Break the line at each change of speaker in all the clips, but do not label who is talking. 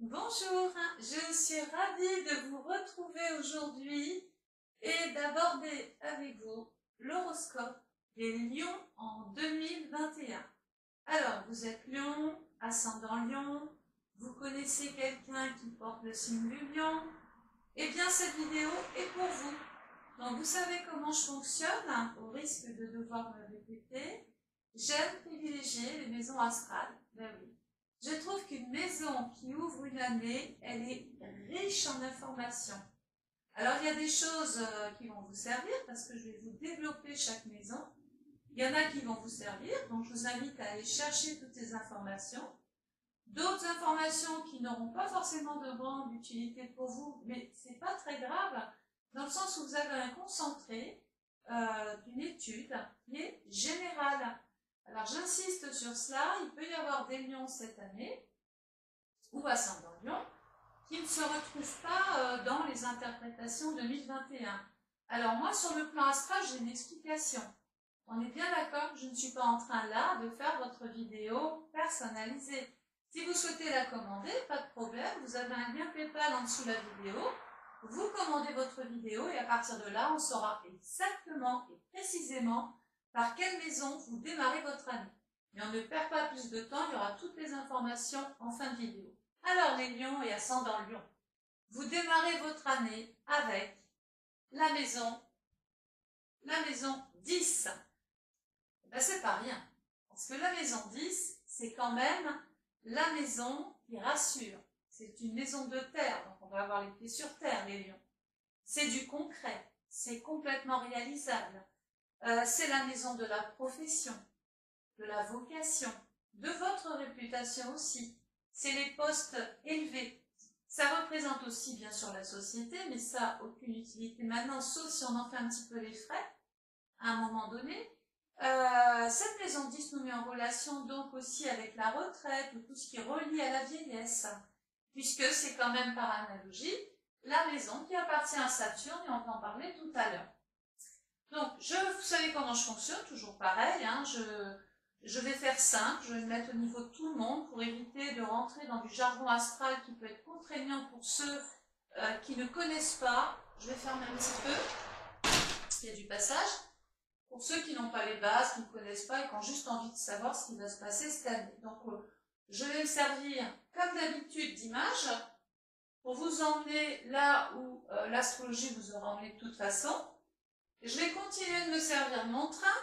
Bonjour, je suis ravie de vous retrouver aujourd'hui et d'aborder avec vous l'horoscope des lions en 2021. Alors, vous êtes lion, ascendant lion, vous connaissez quelqu'un qui porte le signe du lion, eh bien cette vidéo est pour vous. Donc vous savez comment je fonctionne, au risque de devoir me répéter, j'aime privilégier les maisons astrales. Ben oui. Je trouve qu'une maison qui ouvre une année, elle est riche en informations. Alors, il y a des choses qui vont vous servir parce que je vais vous développer chaque maison. Il y en a qui vont vous servir, donc je vous invite à aller chercher toutes ces informations. D'autres informations qui n'auront pas forcément de grande utilité pour vous, mais ce n'est pas très grave, dans le sens où vous avez un concentré d'une étude qui est générale. Alors j'insiste sur cela, il peut y avoir des lions cette année, ou ascendant lion, qui ne se retrouvent pas dans les interprétations 2021. Alors moi, sur le plan astral, j'ai une explication. On est bien d'accord que je ne suis pas en train là de faire votre vidéo personnalisée. Si vous souhaitez la commander, pas de problème, vous avez un lien PayPal en dessous de la vidéo, vous commandez votre vidéo et à partir de là, on saura exactement et précisément par quelle maison vous démarrez votre année. Mais on ne perd pas plus de temps, il y aura toutes les informations en fin de vidéo. Alors les lions et ascendant lion, vous démarrez votre année avec la maison 10. Ben, c'est pas rien, parce que la maison 10, c'est quand même la maison qui rassure. C'est une maison de terre, donc on va avoir les pieds sur terre, les lions. C'est du concret, c'est complètement réalisable. C'est la maison de la profession, de la vocation, de votre réputation aussi. C'est les postes élevés. Ça représente aussi bien sûr la société, mais ça n'a aucune utilité maintenant, sauf si on en fait un petit peu les frais à un moment donné. Cette maison 10 nous met en relation donc aussi avec la retraite ou tout ce qui est relié à la vieillesse, puisque c'est quand même par analogie la maison qui appartient à Saturne et on va en parler tout à l'heure. Donc, vous savez comment je fonctionne, toujours pareil, hein, je vais faire simple, je vais me mettre au niveau de tout le monde pour éviter de rentrer dans du jargon astral qui peut être contraignant pour ceux qui ne connaissent pas. Je vais fermer un petit peu, il y a du passage. Pour ceux qui n'ont pas les bases, qui ne connaissent pas et qui ont juste envie de savoir ce qui va se passer cette année. Donc, je vais me servir, comme d'habitude, d'images pour vous emmener là où l'astrologie vous aura emmené de toute façon. Je vais continuer de me servir de mon train.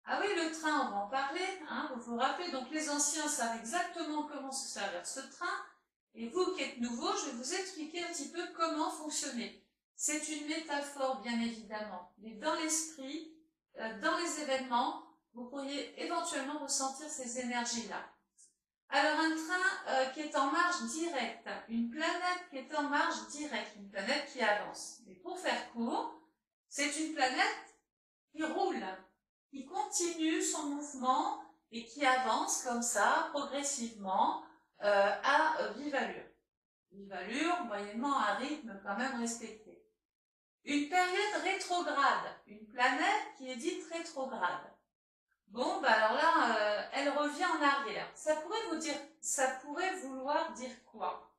Ah oui, le train, on va en parler. Hein, vous vous rappelez, donc les anciens savent exactement comment se servir de ce train. Et vous qui êtes nouveaux, je vais vous expliquer un petit peu comment fonctionner. C'est une métaphore, bien évidemment. Mais dans l'esprit, dans les événements, vous pourriez éventuellement ressentir ces énergies-là. Alors un train qui est en marche directe, une planète qui est en marche directe, une planète qui avance. Mais pour faire court, c'est une planète qui roule, qui continue son mouvement et qui avance comme ça, progressivement, à vive allure. Vive allure, moyennement un rythme quand même respecté. Une période rétrograde, une planète qui est dite rétrograde. Bon, bah alors là, elle revient en arrière. Ça pourrait vouloir dire quoi?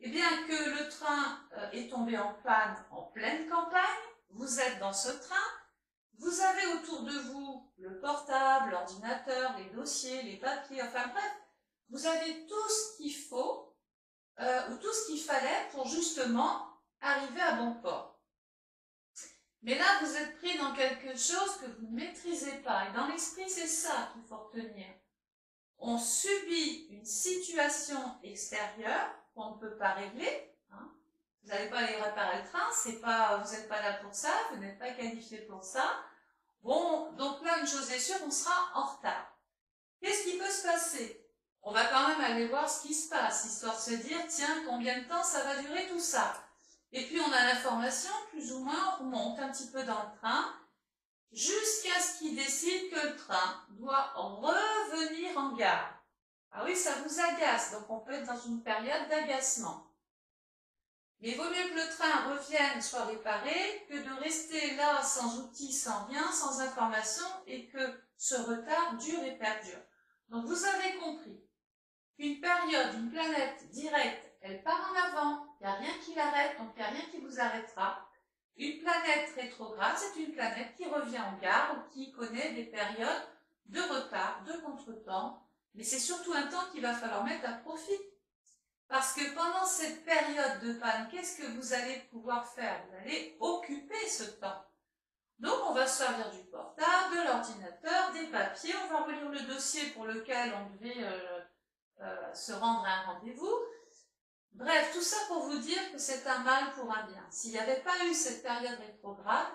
Eh bien que le train est tombé en panne en pleine campagne, vous êtes dans ce train, vous avez autour de vous le portable, l'ordinateur, les dossiers, les papiers, enfin bref, vous avez tout ce qu'il faut, ou tout ce qu'il fallait pour justement arriver à bon port. Mais là, vous êtes pris dans quelque chose que vous ne maîtrisez pas. Et dans l'esprit, c'est ça qu'il faut retenir. On subit une situation extérieure qu'on ne peut pas régler. Hein. Vous n'allez pas aller réparer le train, vous n'êtes pas là pour ça, vous n'êtes pas qualifié pour ça. Bon, donc là, une chose est sûre, on sera en retard. Qu'est-ce qui peut se passer? On va quand même aller voir ce qui se passe, histoire de se dire, tiens, combien de temps ça va durer tout ça? Et puis on a l'information, plus ou moins, on monte un petit peu dans le train, jusqu'à ce qu'il décide que le train doit revenir en gare. Ah oui, ça vous agace, donc on peut être dans une période d'agacement. Mais il vaut mieux que le train revienne, soit réparé, que de rester là sans outils, sans rien, sans information, et que ce retard dure et perdure. Donc vous avez compris. qu'une période, une planète directe, elle part en avant, il n'y a rien qui l'arrête, donc il n'y a rien qui vous arrêtera. Une planète rétrograde, c'est une planète qui revient en gare ou qui connaît des périodes de retard, de contretemps, mais c'est surtout un temps qu'il va falloir mettre à profit. Parce que pendant cette période de panne, qu'est-ce que vous allez pouvoir faire? Vous allez occuper ce temps. Donc on va se servir du portable, de l'ordinateur, des papiers, on va relire le dossier pour lequel on devait se rendre à un rendez-vous. Bref, tout ça pour vous dire que c'est un mal pour un bien. S'il n'y avait pas eu cette période rétrograde,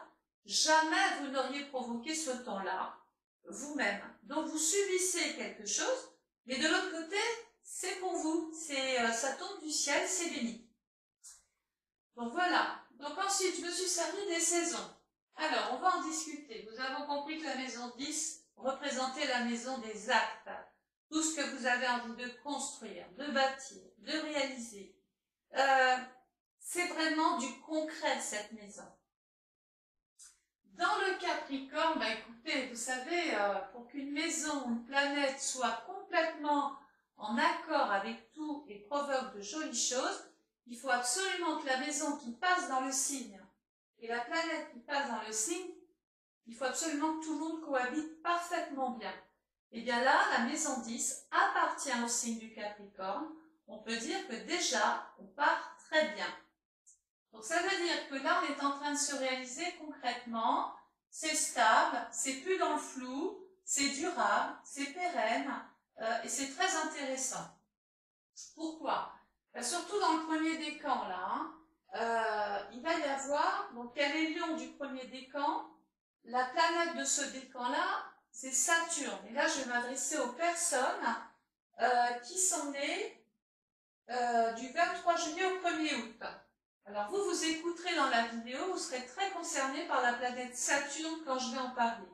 jamais vous n'auriez provoqué ce temps-là, vous-même. Donc vous subissez quelque chose, mais de l'autre côté, c'est pour vous. Ça tombe du ciel, c'est béni. Donc voilà. Donc ensuite, je me suis servi des saisons. Alors, on va en discuter. Nous avons compris que la maison 10 représentait la maison des actes. Tout ce que vous avez envie de construire, de bâtir, de réaliser. C'est vraiment du concret, cette maison. Dans le Capricorne, écoutez, vous savez, pour qu'une maison, une planète soit complètement en accord avec tout et provoque de jolies choses, il faut absolument que la maison qui passe dans le signe et la planète qui passe dans le signe, il faut absolument que tout le monde cohabite parfaitement bien. Et bien là, la maison 10 appartient au signe du Capricorne. On peut dire que déjà, on part très bien. Donc ça veut dire que là, on est en train de se réaliser concrètement. C'est stable, c'est plus dans le flou, c'est durable, c'est pérenne et c'est très intéressant. Pourquoi? Surtout dans le premier décan, là, il va y avoir, donc il y a les lions du premier décan, la planète de ce décan-là, c'est Saturne. Et là, je vais m'adresser aux personnes qui sont nées du 23 juillet au 1er août. Alors vous, vous écouterez dans la vidéo, vous serez très concernés par la planète Saturne quand je vais en parler.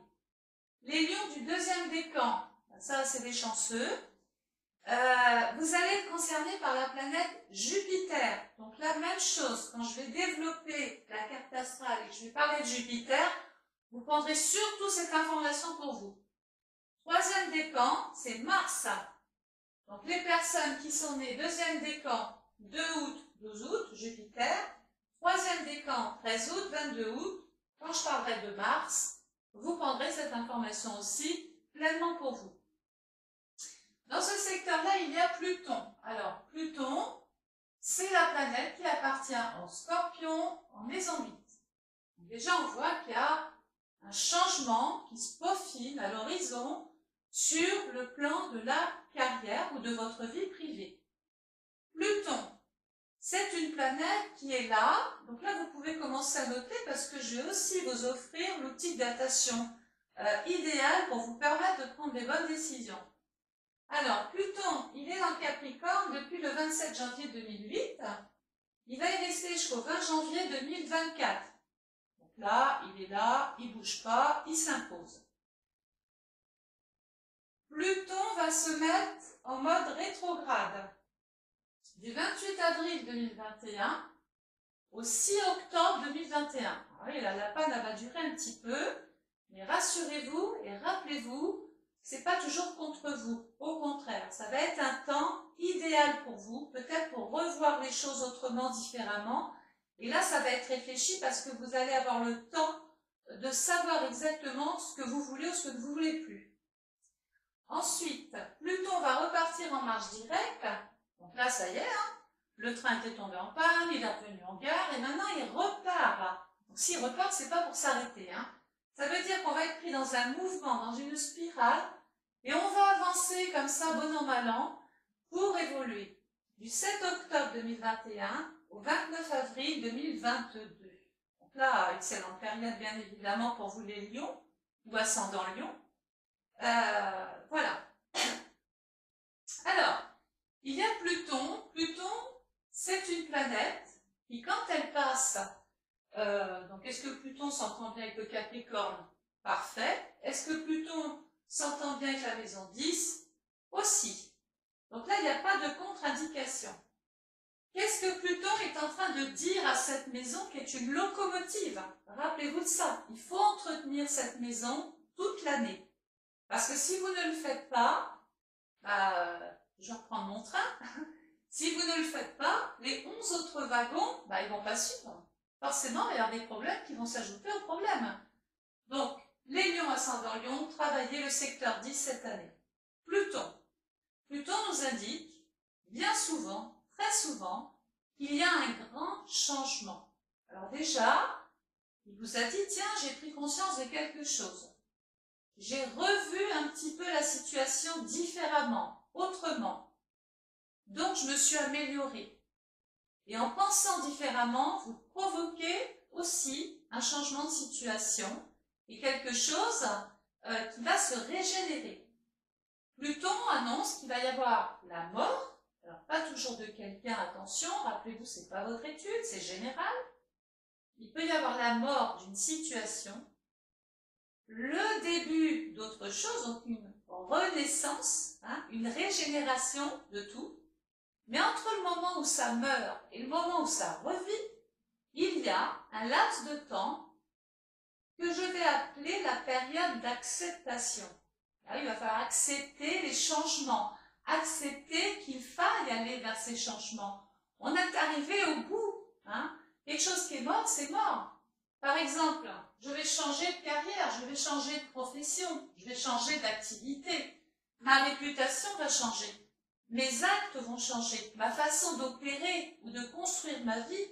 Les lions du deuxième décan, ça c'est des chanceux. Vous allez être concernés par la planète Jupiter. Donc la même chose, quand je vais développer la carte astrale et que je vais parler de Jupiter, vous prendrez surtout cette information pour vous. Troisième décan, c'est Mars. Donc les personnes qui sont nées deuxième décan, 2 août, 12 août, Jupiter. Troisième décan, 13 août, 22 août. Quand je parlerai de Mars, vous prendrez cette information aussi pleinement pour vous. Dans ce secteur-là, il y a Pluton. Alors, Pluton, c'est la planète qui appartient en Scorpion, en maison 8. Donc déjà, on voit qu'il y a un changement qui se peaufine à l'horizon sur le plan de la carrière ou de votre vie privée. Pluton, c'est une planète qui est là. Donc là, vous pouvez commencer à noter parce que je vais aussi vous offrir l'outil de datation idéal pour vous permettre de prendre des bonnes décisions. Alors, Pluton, il est dans le Capricorne depuis le 27 janvier 2008. Il va y rester jusqu'au 20 janvier 2024. Donc là, il ne bouge pas, il s'impose. Pluton va se mettre en mode rétrograde du 28 avril 2021 au 6 octobre 2021. Alors oui, la panne va durer un petit peu, mais rassurez-vous et rappelez-vous, c'est pas toujours contre vous. Au contraire, ça va être un temps idéal pour vous, peut-être pour revoir les choses autrement, différemment. Et là, ça va être réfléchi parce que vous allez avoir le temps de savoir exactement ce que vous voulez ou ce que vous ne voulez plus. Ensuite, Pluton va repartir en marche directe. Donc là, ça y est, le train était tombé en panne, il est revenu en gare et maintenant il repart. Donc s'il repart, c'est pas pour s'arrêter. Ça veut dire qu'on va être pris dans un mouvement, dans une spirale, et on va avancer comme ça, bon an, mal an, pour évoluer du 7 octobre 2021 au 29 avril 2022. Donc là, excellente période, bien évidemment, pour vous les lions, ou ascendant lion. Voilà. Alors, il y a Pluton. Pluton, c'est une planète qui, quand elle passe, donc est-ce que Pluton s'entend bien avec le Capricorne? Parfait. Est-ce que Pluton s'entend bien avec la maison 10? Aussi. Donc là, il n'y a pas de contre-indication. Qu'est-ce que Pluton est en train de dire à cette maison qui est une locomotive? Rappelez-vous de ça. Il faut entretenir cette maison toute l'année. Parce que si vous ne le faites pas, je vais reprendre mon train. Si vous ne le faites pas, les 11 autres wagons, ils ne vont pas suivre. Forcément, il va y avoir des problèmes qui vont s'ajouter aux problèmes. Donc, les lions ascendant Lion, travaillez le secteur 10 cette année. Pluton. Pluton nous indique, bien souvent, très souvent, qu'il y a un grand changement. Alors déjà, il vous a dit, tiens, j'ai pris conscience de quelque chose. J'ai revu un petit peu la situation différemment, autrement. Donc, je me suis améliorée. Et en pensant différemment, vous provoquez aussi un changement de situation et quelque chose qui va se régénérer. Pluton annonce qu'il va y avoir la mort, alors pas toujours de quelqu'un, attention, rappelez-vous, ce n'est pas votre étude, c'est général. Il peut y avoir la mort d'une situation, le début d'autre chose, donc une renaissance, une régénération de tout. Mais entre le moment où ça meurt et le moment où ça revit, il y a un laps de temps que je vais appeler la période d'acceptation. Il va falloir accepter les changements, accepter qu'il faille aller vers ces changements. On est arrivé au bout. Quelque chose qui est mort, c'est mort. Par exemple, je vais changer de carrière, je vais changer de profession, je vais changer d'activité. Ma réputation va changer. Mes actes vont changer. Ma façon d'opérer ou de construire ma vie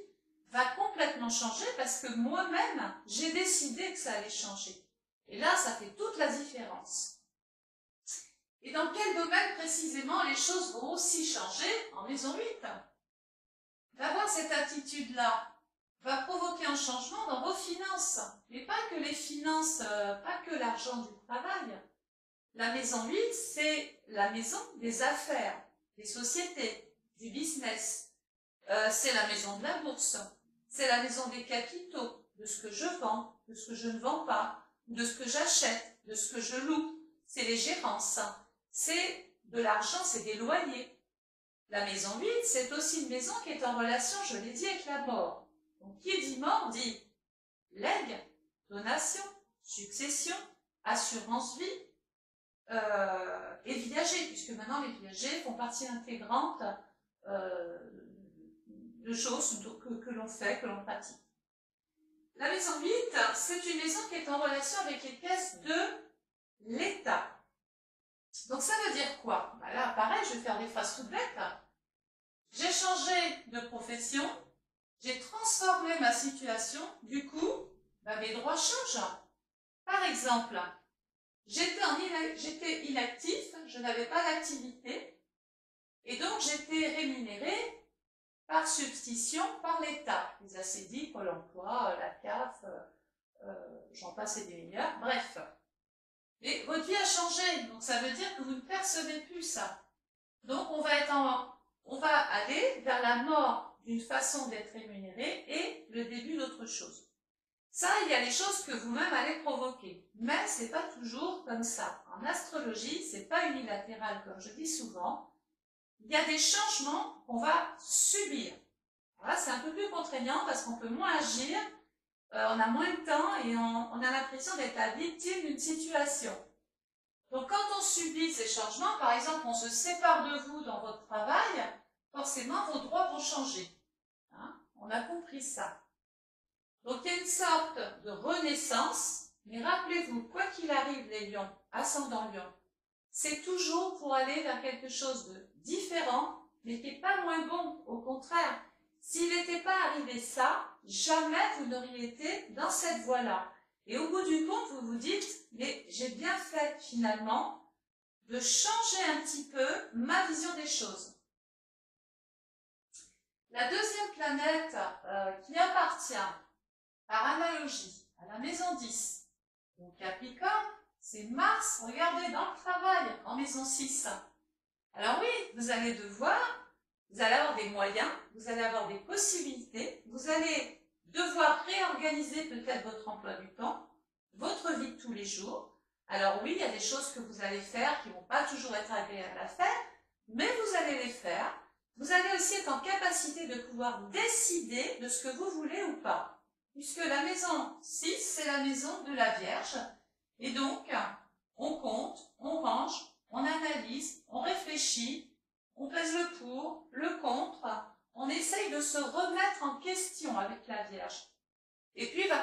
va complètement changer parce que moi-même, j'ai décidé que ça allait changer. Et là, ça fait toute la différence. Et dans quel domaine précisément les choses vont aussi changer? En maison 8. D'avoir cette attitude-là va provoquer un changement dans vos finances. Mais pas que les finances, pas que l'argent du travail. La maison 8, c'est la maison des affaires, des sociétés, du business. C'est la maison de la bourse. C'est la maison des capitaux, de ce que je vends, de ce que je ne vends pas, de ce que j'achète, de ce que je loue. C'est les gérances. C'est de l'argent, c'est des loyers. La maison 8, c'est aussi une maison qui est en relation, je l'ai dit, avec la mort. Donc, qui dit mort dit legs, donation, succession, assurance vie et viager, puisque maintenant les viagers font partie intégrante de choses que l'on fait, que l'on pratique. La maison 8, c'est une maison qui est en relation avec les caisses de l'État. Donc ça veut dire quoi? Là, pareil, je vais faire des phrases toutes bêtes. J'ai changé de profession, j'ai transformé ma situation, du coup, mes droits changent. Par exemple, j'étais inactif, je n'avais pas d'activité, et donc j'étais rémunérée par substitution par l'État. Les ACDI, Pôle emploi, la CAF, j'en passe et des meilleurs, bref. Et votre vie a changé, donc ça veut dire que vous ne percevez plus ça. Donc on va aller vers la mort d'une façon d'être rémunéré et le début d'autre chose. Ça, il y a les choses que vous-même allez provoquer. Mais ce n'est pas toujours comme ça. En astrologie, ce n'est pas unilatéral, comme je dis souvent. Il y a des changements qu'on va subir. Là, c'est un peu plus contraignant parce qu'on peut moins agir, on a moins de temps et on a l'impression d'être la victime d'une situation. Donc, quand on subit ces changements, par exemple, on se sépare de vous dans votre travail, forcément, vos droits vont changer. On a compris ça. Donc, il y a une sorte de renaissance, mais rappelez-vous, quoi qu'il arrive, les lions, ascendant lion, c'est toujours pour aller vers quelque chose de différent, mais qui n'est pas moins bon. Au contraire, s'il n'était pas arrivé ça, jamais vous n'auriez été dans cette voie-là. Et au bout du compte, vous vous dites, mais j'ai bien fait finalement de changer un petit peu ma vision des choses. La deuxième planète qui appartient par analogie à la maison 10, donc Capricorne, c'est Mars, regardez, dans le travail, en maison 6. Alors oui, vous allez avoir des moyens, vous allez avoir des possibilités, vous allez devoir réorganiser peut-être votre emploi du temps, votre vie de tous les jours. Alors oui, il y a des choses que vous allez faire qui ne vont pas toujours être agréables à faire, mais vous allez les faire. Vous allez aussi être en capacité de pouvoir décider de ce que vous voulez ou pas. Puisque la maison 6, c'est la maison de la Vierge. Et donc, on compte, on range, on analyse, on réfléchit,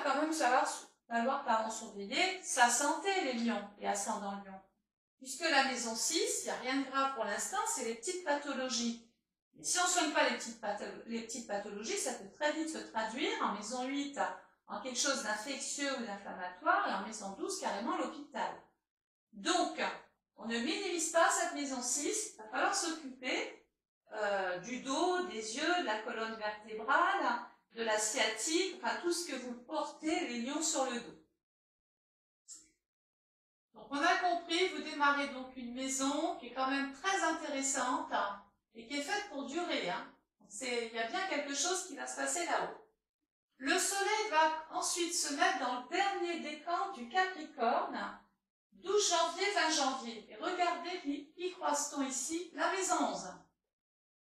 quand même falloir surveiller sa santé, les lions et ascendant lion. Puisque la maison 6, il n'y a rien de grave pour l'instant, c'est les petites pathologies. Mais si on ne soigne pas les petites pathologies, ça peut très vite se traduire en maison 8 en quelque chose d'infectieux ou d'inflammatoire et en maison 12 carrément l'hôpital. Donc, on ne minimise pas cette maison 6, il va falloir s'occuper du dos, des yeux, de la colonne vertébrale, de la sciatique, enfin tout ce que vous portez les lions sur le dos. Donc on a compris, vous démarrez donc une maison qui est quand même très intéressante et qui est faite pour durer. Il y a bien quelque chose qui va se passer là-haut. Le soleil va ensuite se mettre dans le dernier décan du Capricorne, 12 janvier, 20 janvier. Et regardez, qui croise-t-on ici? La maison 11.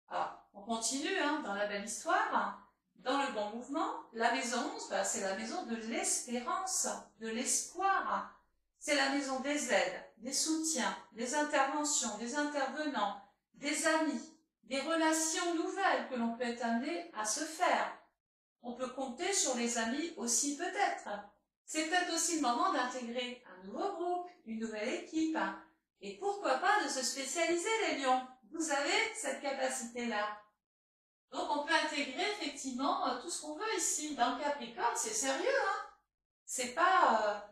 Alors, on continue dans la belle histoire, dans le bon mouvement. La maison 11, c'est la maison de l'espérance, de l'espoir. C'est la maison des aides, des soutiens, des interventions, des intervenants, des amis, des relations nouvelles que l'on peut être amené à se faire. On peut compter sur les amis aussi peut-être. C'est peut-être aussi le moment d'intégrer un nouveau groupe, une nouvelle équipe. Et pourquoi pas de se spécialiser les lions. Vous avez cette capacité-là. Donc on peut intégrer effectivement tout ce qu'on veut ici. Dans le Capricorne, c'est sérieux. C'est pas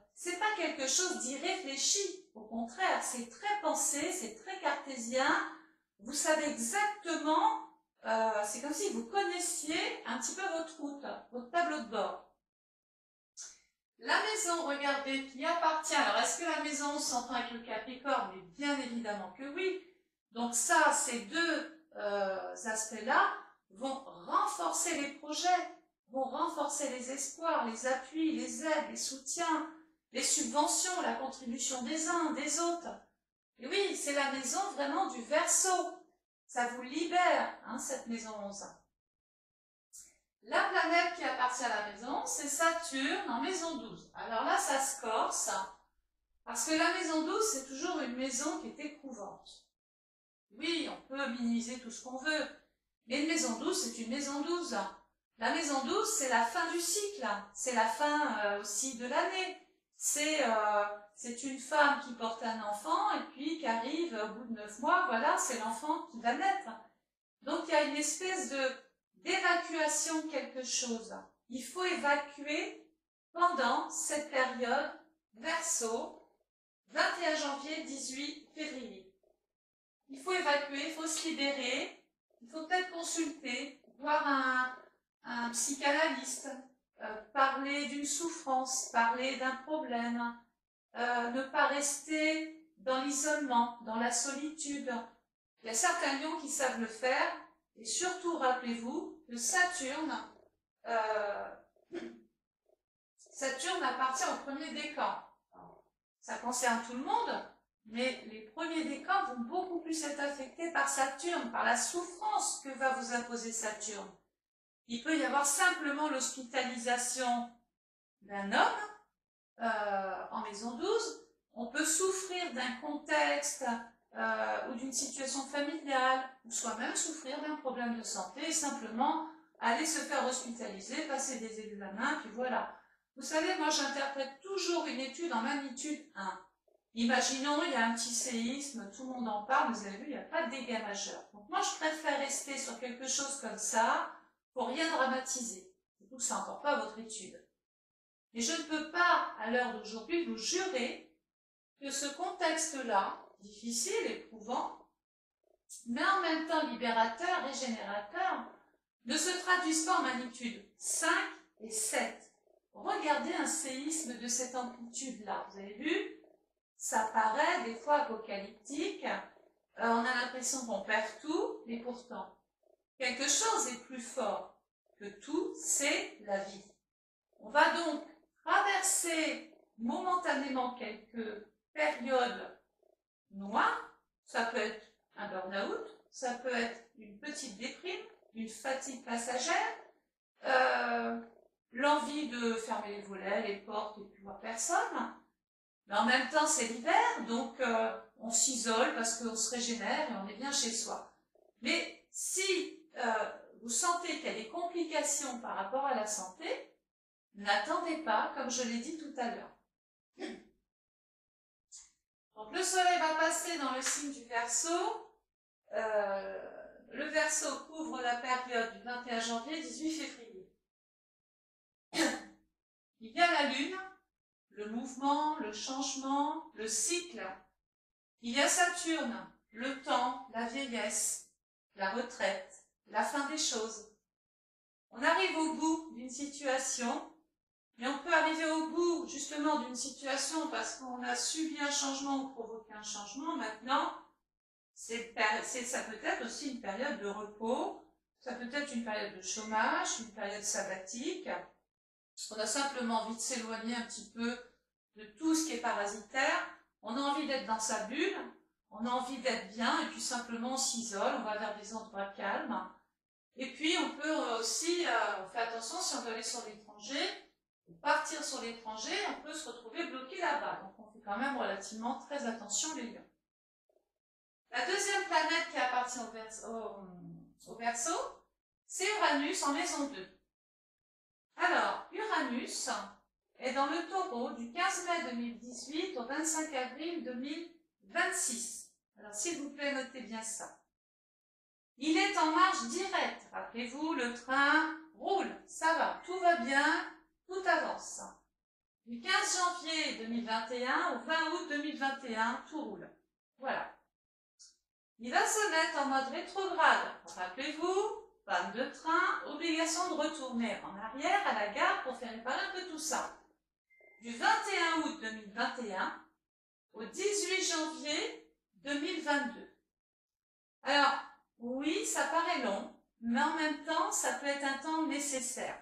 quelque chose d'irréfléchi. Au contraire, c'est très pensé, c'est très cartésien. Vous savez exactement, c'est comme si vous connaissiez un petit peu votre route, votre tableau de bord. La maison, regardez, qui appartient, alors est-ce que la maison s'entend avec le Capricorne? Mais bien évidemment que oui. Donc ça, ces deux aspects-là vont renforcer les projets, vont renforcer les espoirs, les appuis, les aides, les soutiens, les subventions, la contribution des uns, des autres. Et oui, c'est la maison vraiment du Verseau. Ça vous libère, cette maison 11. La planète qui appartient à la maison, c'est Saturne en maison 12. Alors là, ça se corse, parce que la maison 12, c'est toujours une maison qui est éprouvante. Oui, on peut minimiser tout ce qu'on veut, mais une maison 12, c'est une maison 12. La maison 12, c'est la fin du cycle, c'est la fin aussi de l'année. C'est une femme qui porte un enfant et puis qui arrive au bout de 9 mois, voilà, c'est l'enfant qui va naître. Donc il y a une espèce d'évacuation de quelque chose. Il faut évacuer pendant cette période Verseau, 21 janvier, 18 février. Il faut évacuer, il faut se libérer, il faut peut-être consulter, voir un psychanalyste, parler d'une souffrance, parler d'un problème, ne pas rester dans l'isolement, dans la solitude. Il y a certains lions qui savent le faire, et surtout rappelez-vous que Saturne appartient au premier décan. Ça concerne tout le monde, mais les premiers décans vont beaucoup plus être affectés par Saturne, par la souffrance que va vous imposer Saturne. Il peut y avoir simplement l'hospitalisation d'un homme en maison 12. On peut souffrir d'un contexte ou d'une situation familiale, ou soi-même souffrir d'un problème de santé et simplement aller se faire hospitaliser, passer des examens, puis voilà. Vous savez, moi j'interprète toujours une étude en magnitude 1. Imaginons, il y a un petit séisme, tout le monde en parle, vous avez vu, il n'y a pas de dégâts majeurs. Donc moi je préfère rester sur quelque chose comme ça, pour rien dramatiser. Surtout que c'est encore pas votre étude. Mais je ne peux pas, à l'heure d'aujourd'hui, vous jurer que ce contexte-là, difficile, éprouvant, mais en même temps libérateur, régénérateur, ne se traduise pas en magnitude 5 et 7. Regardez un séisme de cette amplitude-là. Vous avez vu? Ça paraît des fois apocalyptique. On a l'impression qu'on perd tout, mais pourtant, quelque chose est plus fort que tout, c'est la vie. On va donc traverser momentanément quelques périodes noires. Ça peut être un burn-out, ça peut être une petite déprime, une fatigue passagère, l'envie de fermer les volets, les portes et de plus voir personne. Mais en même temps, c'est l'hiver, donc on s'isole parce qu'on se régénère et on est bien chez soi. Mais si vous sentez qu'il y a des complications par rapport à la santé, N'attendez pas, comme je l'ai dit tout à l'heure. Donc le soleil va passer dans le signe du Verseau. Le Verseau couvre la période du 21 janvier 18 février. Il y a la Lune, le mouvement, le changement, le cycle. Il y a Saturne, le temps, la vieillesse, la retraite, la fin des choses. On arrive au bout d'une situation, mais on peut arriver au bout justement d'une situation parce qu'on a subi un changement ou provoqué un changement. Maintenant, ça peut être aussi une période de repos, ça peut être une période de chômage, une période sabbatique. On a simplement envie de s'éloigner un petit peu de tout ce qui est parasitaire. On a envie d'être dans sa bulle, on a envie d'être bien, et puis simplement on s'isole, on va vers des endroits calmes. Et puis on peut aussi faire attention si on veut aller sur l'étranger, partir sur l'étranger, on peut se retrouver bloqué là-bas. Donc on fait quand même relativement très attention les lions. La deuxième planète qui appartient au Verseau, c'est Uranus en maison 2. Alors, Uranus est dans le Taureau du 15 mai 2018 au 25 avril 2026. Alors, s'il vous plaît, notez bien ça. Il est en marche directe. Rappelez-vous, le train roule, ça va, tout va bien, tout avance. Du 15 janvier 2021 au 20 août 2021, tout roule. Voilà. Il va se mettre en mode rétrograde. Rappelez-vous, panne de train, obligation de retourner en arrière à la gare pour faire réparer un peu tout ça. Du 21 août 2021 au 18 janvier 2022. Alors, oui, ça paraît long, mais en même temps, ça peut être un temps nécessaire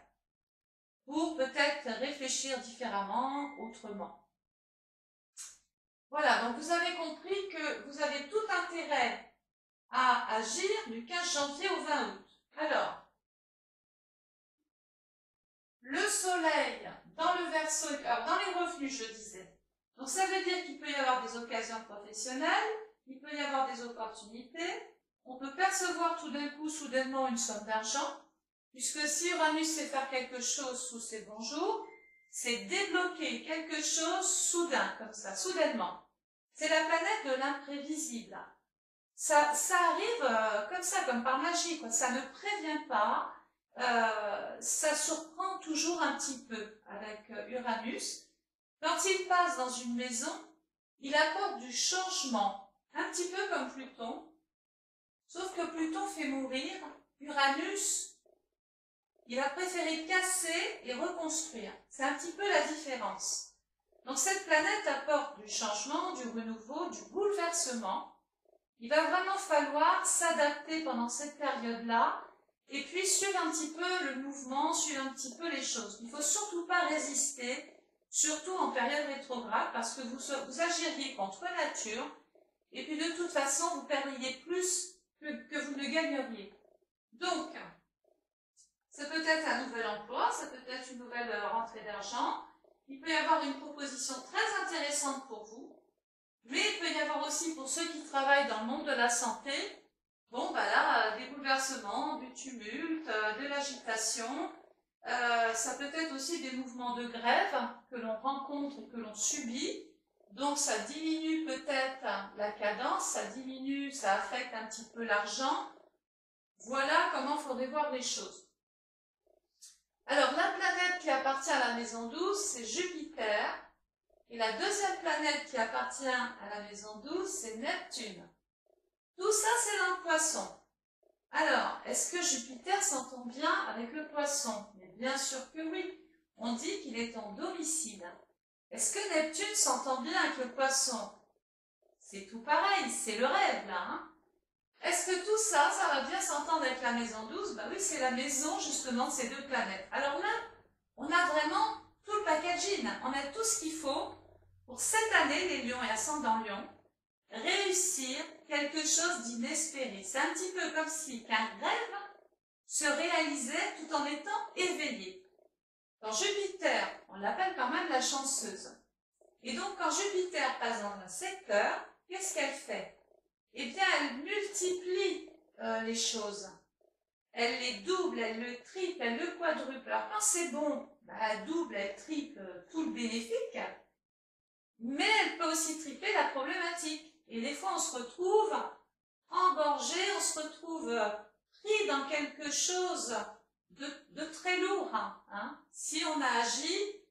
pour peut-être réfléchir différemment, autrement. Voilà, donc vous avez compris que vous avez tout intérêt à agir du 15 janvier au 20 août. Alors, le soleil dans le Verseau, alors dans les revenus, je disais. Donc ça veut dire qu'il peut y avoir des occasions professionnelles, il peut y avoir des opportunités, on peut percevoir tout d'un coup, soudainement, une somme d'argent, puisque si Uranus sait faire quelque chose sous ses bons jours, c'est débloquer quelque chose soudain, comme ça, soudainement. C'est la planète de l'imprévisible. Ça arrive comme ça, comme par magie, quoi. Ça ne prévient pas, ça surprend toujours un petit peu avec Uranus. Quand il passe dans une maison, il apporte du changement, un petit peu comme Pluton, sauf que Pluton fait mourir, Uranus, il a préféré casser et reconstruire. C'est un petit peu la différence. Donc cette planète apporte du changement, du renouveau, du bouleversement. Il va vraiment falloir s'adapter pendant cette période-là et puis suivre un petit peu le mouvement, suivre un petit peu les choses. Il ne faut surtout pas résister, surtout en période rétrograde, parce que vous agiriez contre nature et puis de toute façon, vous perdriez plus que vous ne gagneriez. Donc, ça peut être un nouvel emploi, ça peut être une nouvelle rentrée d'argent. Il peut y avoir une proposition très intéressante pour vous. Mais il peut y avoir aussi, pour ceux qui travaillent dans le monde de la santé, bon, bah là, des bouleversements, du tumulte, de l'agitation. Ça peut être aussi des mouvements de grève que l'on rencontre et que l'on subit. Donc, ça diminue peut-être la cadence, ça diminue, ça affecte un petit peu l'argent. Voilà comment il faudrait voir les choses. Alors, la planète qui appartient à la maison 12, c'est Jupiter. Et la deuxième planète qui appartient à la maison 12, c'est Neptune. Tout ça, c'est dans le Poisson. Alors, est-ce que Jupiter s'entend bien avec le Poisson? Mais bien sûr que oui. On dit qu'il est en domicile. Est-ce que Neptune s'entend bien avec le Poisson? C'est tout pareil, c'est le rêve là. Hein? Est-ce que tout ça, ça va bien s'entendre avec la maison 12? Ben oui, c'est la maison justement de ces deux planètes. Alors là, on a vraiment tout le packaging. On a tout ce qu'il faut pour cette année, les lions et ascendant lion, réussir quelque chose d'inespéré. C'est un petit peu comme si qu'un rêve se réalisait tout en étant éveillé. Dans Jupiter, on l'appelle quand même la chanceuse. Et donc, quand Jupiter passe dans un secteur, qu'est-ce qu'elle fait? Eh bien, elle multiplie les choses. elle les double, elle le triple, elle le quadruple. Alors quand c'est bon, bah, elle double, elle triple tout le bénéfique, mais elle peut aussi tripler la problématique. Et des fois, on se retrouve engorgé, on se retrouve pris dans quelque chose de très lourd, hein, si on a agi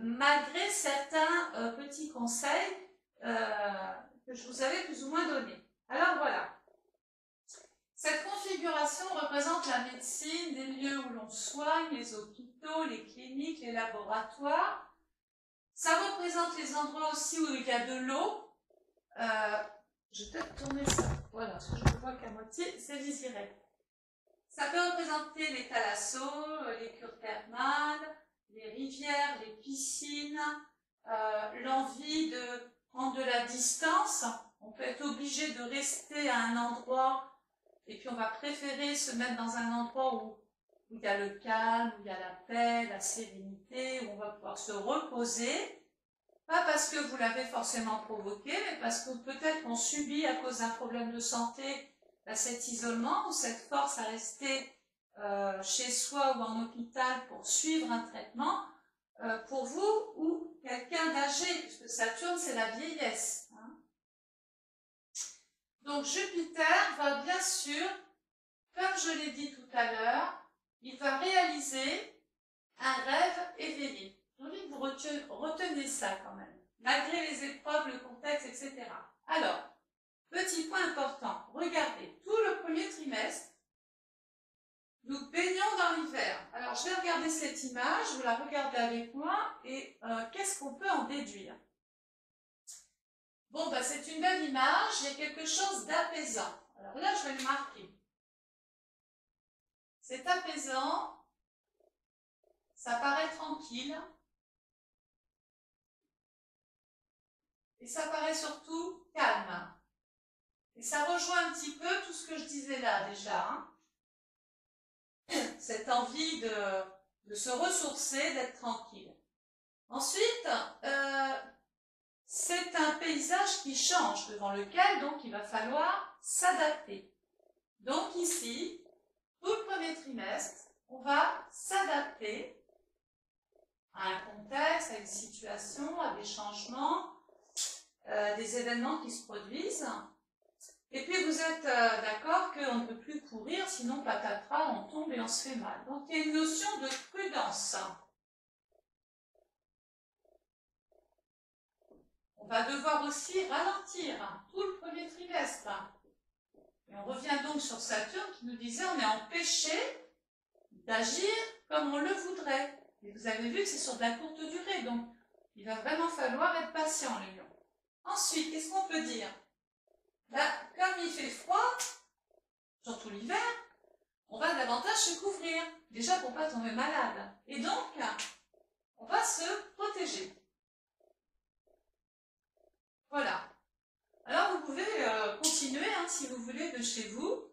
malgré certains petits conseils que je vous avais plus ou moins donnés. Alors voilà. Cette configuration représente la médecine, des lieux où l'on soigne, les hôpitaux, les cliniques, les laboratoires. Ça représente les endroits aussi où il y a de l'eau. Je vais peut-être tourner ça. Voilà, parce que je ne vois qu'à moitié, c'est visible. Ça peut représenter les thalassos, les cures thermales, les rivières, les piscines, l'envie de prendre de la distance. On peut être obligé de rester à un endroit et puis on va préférer se mettre dans un endroit où il y a le calme, où il y a la paix, la sérénité, où on va pouvoir se reposer. Pas parce que vous l'avez forcément provoqué, mais parce que peut-être qu'on subit à cause d'un problème de santé cet isolement ou cette force à rester chez soi ou en hôpital pour suivre un traitement pour vous ou quelqu'un d'âgé, puisque Saturne c'est la vieillesse. Hein. Donc Jupiter va bien sûr, comme je l'ai dit tout à l'heure, il va réaliser un rêve éveillé. J'ai envie que vous retenez ça quand même, malgré les épreuves, le contexte, etc. Alors, petit point important, regardez, tout le premier trimestre, nous baignons dans l'hiver. Alors, je vais regarder cette image, vous la regardez avec moi, et qu'est-ce qu'on peut en déduire? Bon, bah, c'est une belle image, il y a quelque chose d'apaisant. Alors là, je vais le marquer. C'est apaisant, ça paraît tranquille, et ça paraît surtout calme. Et ça rejoint un petit peu tout ce que je disais là déjà. Hein. Cette envie de se ressourcer, d'être tranquille. Ensuite, c'est un paysage qui change, devant lequel donc il va falloir s'adapter. Donc ici, tout le premier trimestre, on va s'adapter à un contexte, à une situation, à des changements, des événements qui se produisent. Et puis vous êtes d'accord qu'on ne peut plus courir, sinon patatras, on tombe et on se fait mal. Donc il y a une notion de prudence. On va devoir aussi ralentir tout le premier trimestre. Et on revient donc sur Saturne qui nous disait on est empêché d'agir comme on le voudrait. Et vous avez vu que c'est sur de la courte durée, donc il va vraiment falloir être patient, les lions. Ensuite, qu'est-ce qu'on peut dire? Comme il fait froid, surtout l'hiver, on va davantage se couvrir, déjà pour ne pas tomber malade. Et donc, on va se protéger. Voilà. Alors, vous pouvez continuer, hein, si vous voulez, de chez vous,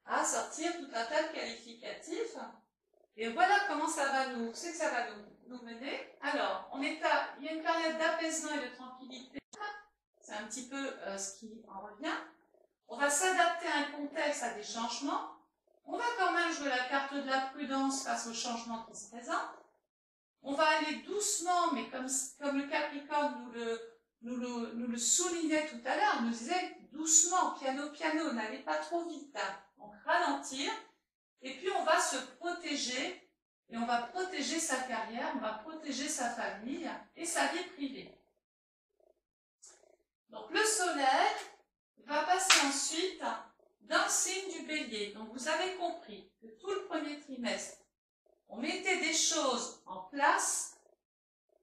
à sortir tout un tas de qualificatifs. Et voilà comment ça va nous, c'est que ça va nous mener. Alors, il y a une période d'apaisement et de tranquillité. C'est un petit peu ce qui en revient. On va s'adapter à un contexte, à des changements. On va quand même jouer la carte de la prudence face aux changements qui se présentent. On va aller doucement, mais comme le Capricorne nous le soulignait tout à l'heure, nous disait doucement, piano, piano, n'allez pas trop vite. Hein. Donc ralentir. Et puis on va se protéger, et on va protéger sa carrière, on va protéger sa famille et sa vie privée. Donc le soleil va passer ensuite dans le signe du bélier. Donc vous avez compris que tout le premier trimestre, on mettait des choses en place,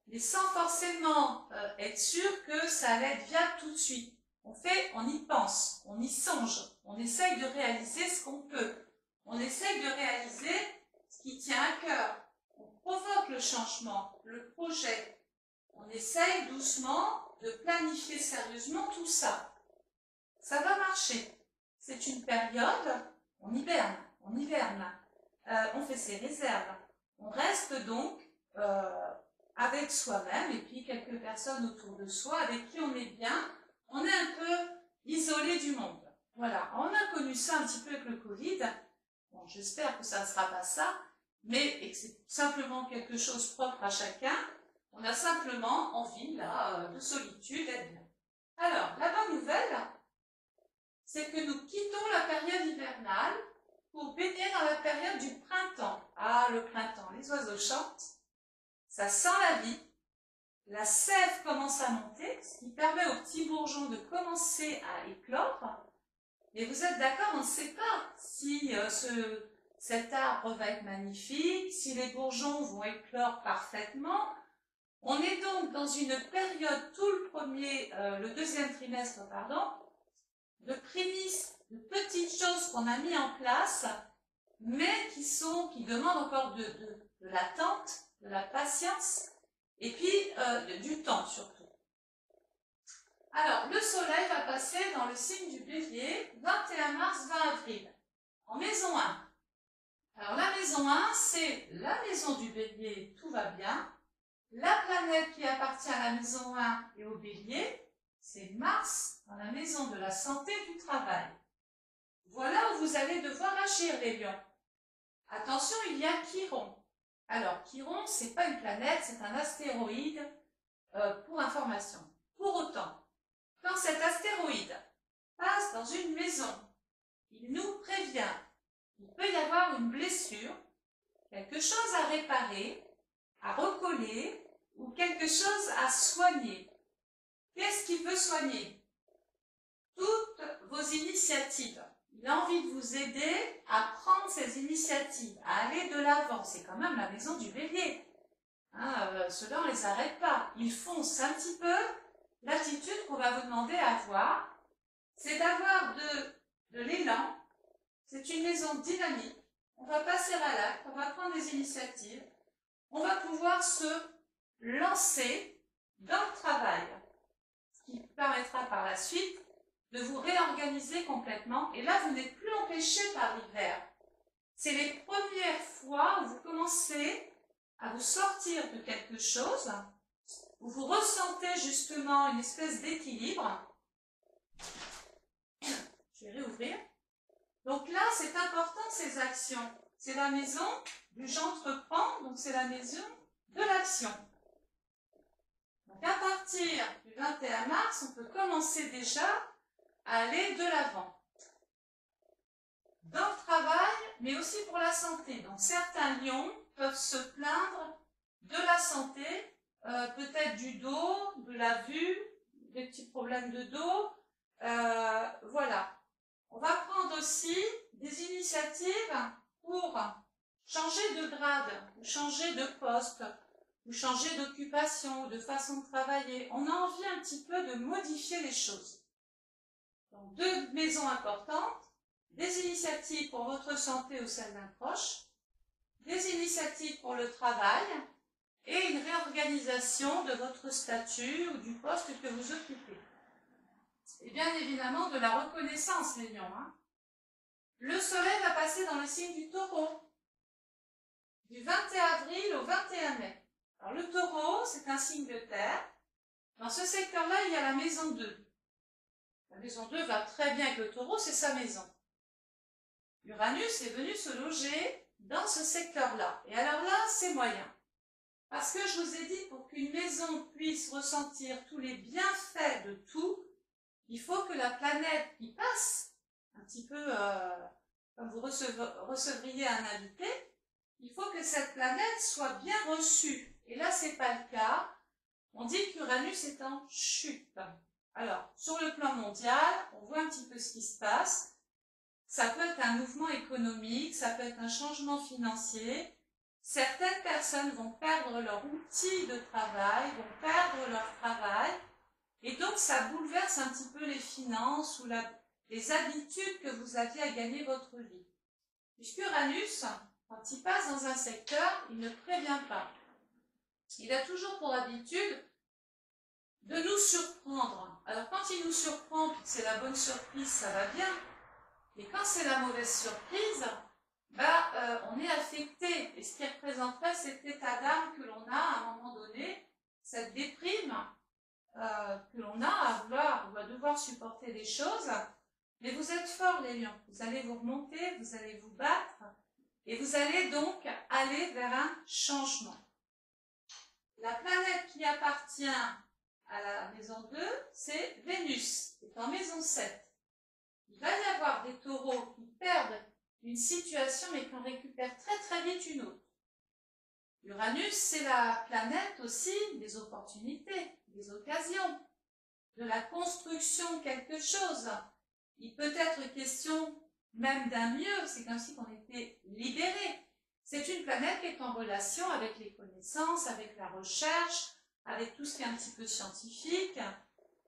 mais sans forcément être sûr que ça allait être viable tout de suite. On y pense, on y songe, on essaye de réaliser ce qu'on peut. On essaye de réaliser ce qui tient à cœur. On provoque le changement, le projet. On essaye doucement de planifier sérieusement tout ça. Ça va marcher. C'est une période, on hiberne, on fait ses réserves. On reste donc avec soi-même et puis quelques personnes autour de soi avec qui on est bien. On est un peu isolé du monde. Voilà, on a connu ça un petit peu avec le Covid. Bon, j'espère que ça ne sera pas ça, mais et que c'est simplement quelque chose propre à chacun. On a simplement envie, là, de solitude, d'être bien. Alors, la bonne nouvelle, c'est que nous quittons la période hivernale pour baigner dans la période du printemps. Ah, le printemps, les oiseaux chantent, ça sent la vie, la sève commence à monter, ce qui permet aux petits bourgeons de commencer à éclore. Et vous êtes d'accord, on ne sait pas si cet arbre va être magnifique, si les bourgeons vont éclore parfaitement. On est donc dans une période, tout le deuxième trimestre, pardon, de prémices, de petites choses qu'on a mis en place, mais qui demandent encore de l'attente, de la patience, et puis du temps surtout. Alors, le soleil va passer dans le signe du bélier, 21 mars, 20 avril, en maison 1. Alors, la maison 1, c'est la maison du bélier, tout va bien. La planète qui appartient à la maison 1 et au bélier, c'est Mars, dans la maison de la santé et du travail. Voilà où vous allez devoir agir, les lions. Attention, il y a Chiron. Alors, Chiron, ce n'est pas une planète, c'est un astéroïde, pour information. Pour autant, quand cet astéroïde passe dans une maison, il nous prévient qu'il peut y avoir une blessure, quelque chose à réparer, à recoller ou quelque chose à soigner. Qu'est-ce qu'il veut soigner? Toutes vos initiatives. Il a envie de vous aider à prendre ces initiatives, à aller de l'avant. C'est quand même la maison du bélier. Hein, ceux-là, on ne les arrête pas. Ils foncent un petit peu. L'attitude qu'on va vous demander à avoir, c'est d'avoir de l'élan. C'est une maison dynamique. On va passer à l'acte, on va prendre des initiatives. On va pouvoir se lancer dans le travail, ce qui permettra par la suite de vous réorganiser complètement. Et là, vous n'êtes plus empêché par l'hiver. C'est les premières fois où vous commencez à vous sortir de quelque chose, où vous ressentez justement une espèce d'équilibre. Je vais réouvrir. Donc là, c'est important ces actions. C'est la maison du j'entreprends, donc c'est la maison de l'action. Donc à partir du 21 mars, on peut commencer déjà à aller de l'avant. Dans le travail, mais aussi pour la santé. Donc certains lions peuvent se plaindre de la santé, peut-être du dos, de la vue, des petits problèmes de dos. Voilà. On va prendre aussi des initiatives pour changer de grade, ou changer de poste, ou changer d'occupation, ou de façon de travailler. On a envie un petit peu de modifier les choses. Donc, deux maisons importantes, des initiatives pour votre santé ou celle d'un proche, des initiatives pour le travail, et une réorganisation de votre statut ou du poste que vous occupez. Et bien évidemment de la reconnaissance, les lions. Hein. Le soleil va passer dans le signe du taureau, du 21 avril au 21 mai. Alors le taureau, c'est un signe de terre. Dans ce secteur-là, il y a la maison 2. La maison 2 va très bien avec le taureau, c'est sa maison. Uranus est venu se loger dans ce secteur-là. Et alors là, c'est moyen. Parce que je vous ai dit, pour qu'une maison puisse ressentir tous les bienfaits de tout, il faut que la planète qui passe, un petit peu comme vous recevriez un invité, il faut que cette planète soit bien reçue. Et là, ce n'est pas le cas. On dit qu'Uranus est en chute. Alors, sur le plan mondial, on voit un petit peu ce qui se passe. Ça peut être un mouvement économique, ça peut être un changement financier. Certaines personnes vont perdre leur outil de travail, vont perdre leur travail. Et donc, ça bouleverse un petit peu les finances ou les habitudes que vous aviez à gagner votre vie. Puisqu'Uranus, quand il passe dans un secteur, il ne prévient pas. Il a toujours pour habitude de nous surprendre. Alors, quand il nous surprend, puis que c'est la bonne surprise, ça va bien. Et quand c'est la mauvaise surprise, on est affecté. Et ce qui représenterait cet état d'âme que l'on a à un moment donné, cette déprime, que l'on a à devoir supporter des choses. Mais vous êtes forts, les lions. Vous allez vous remonter, vous allez vous battre, et vous allez donc aller vers un changement. La planète qui appartient à la maison 2, c'est Vénus, qui est en maison 7. Il va y avoir des taureaux qui perdent une situation mais qui en récupèrent très très vite une autre. Uranus, c'est la planète aussi des opportunités, des occasions, de la construction de quelque chose. Il peut être question même d'un mieux, c'est comme si on était libéré. C'est une planète qui est en relation avec les connaissances, avec la recherche, avec tout ce qui est un petit peu scientifique,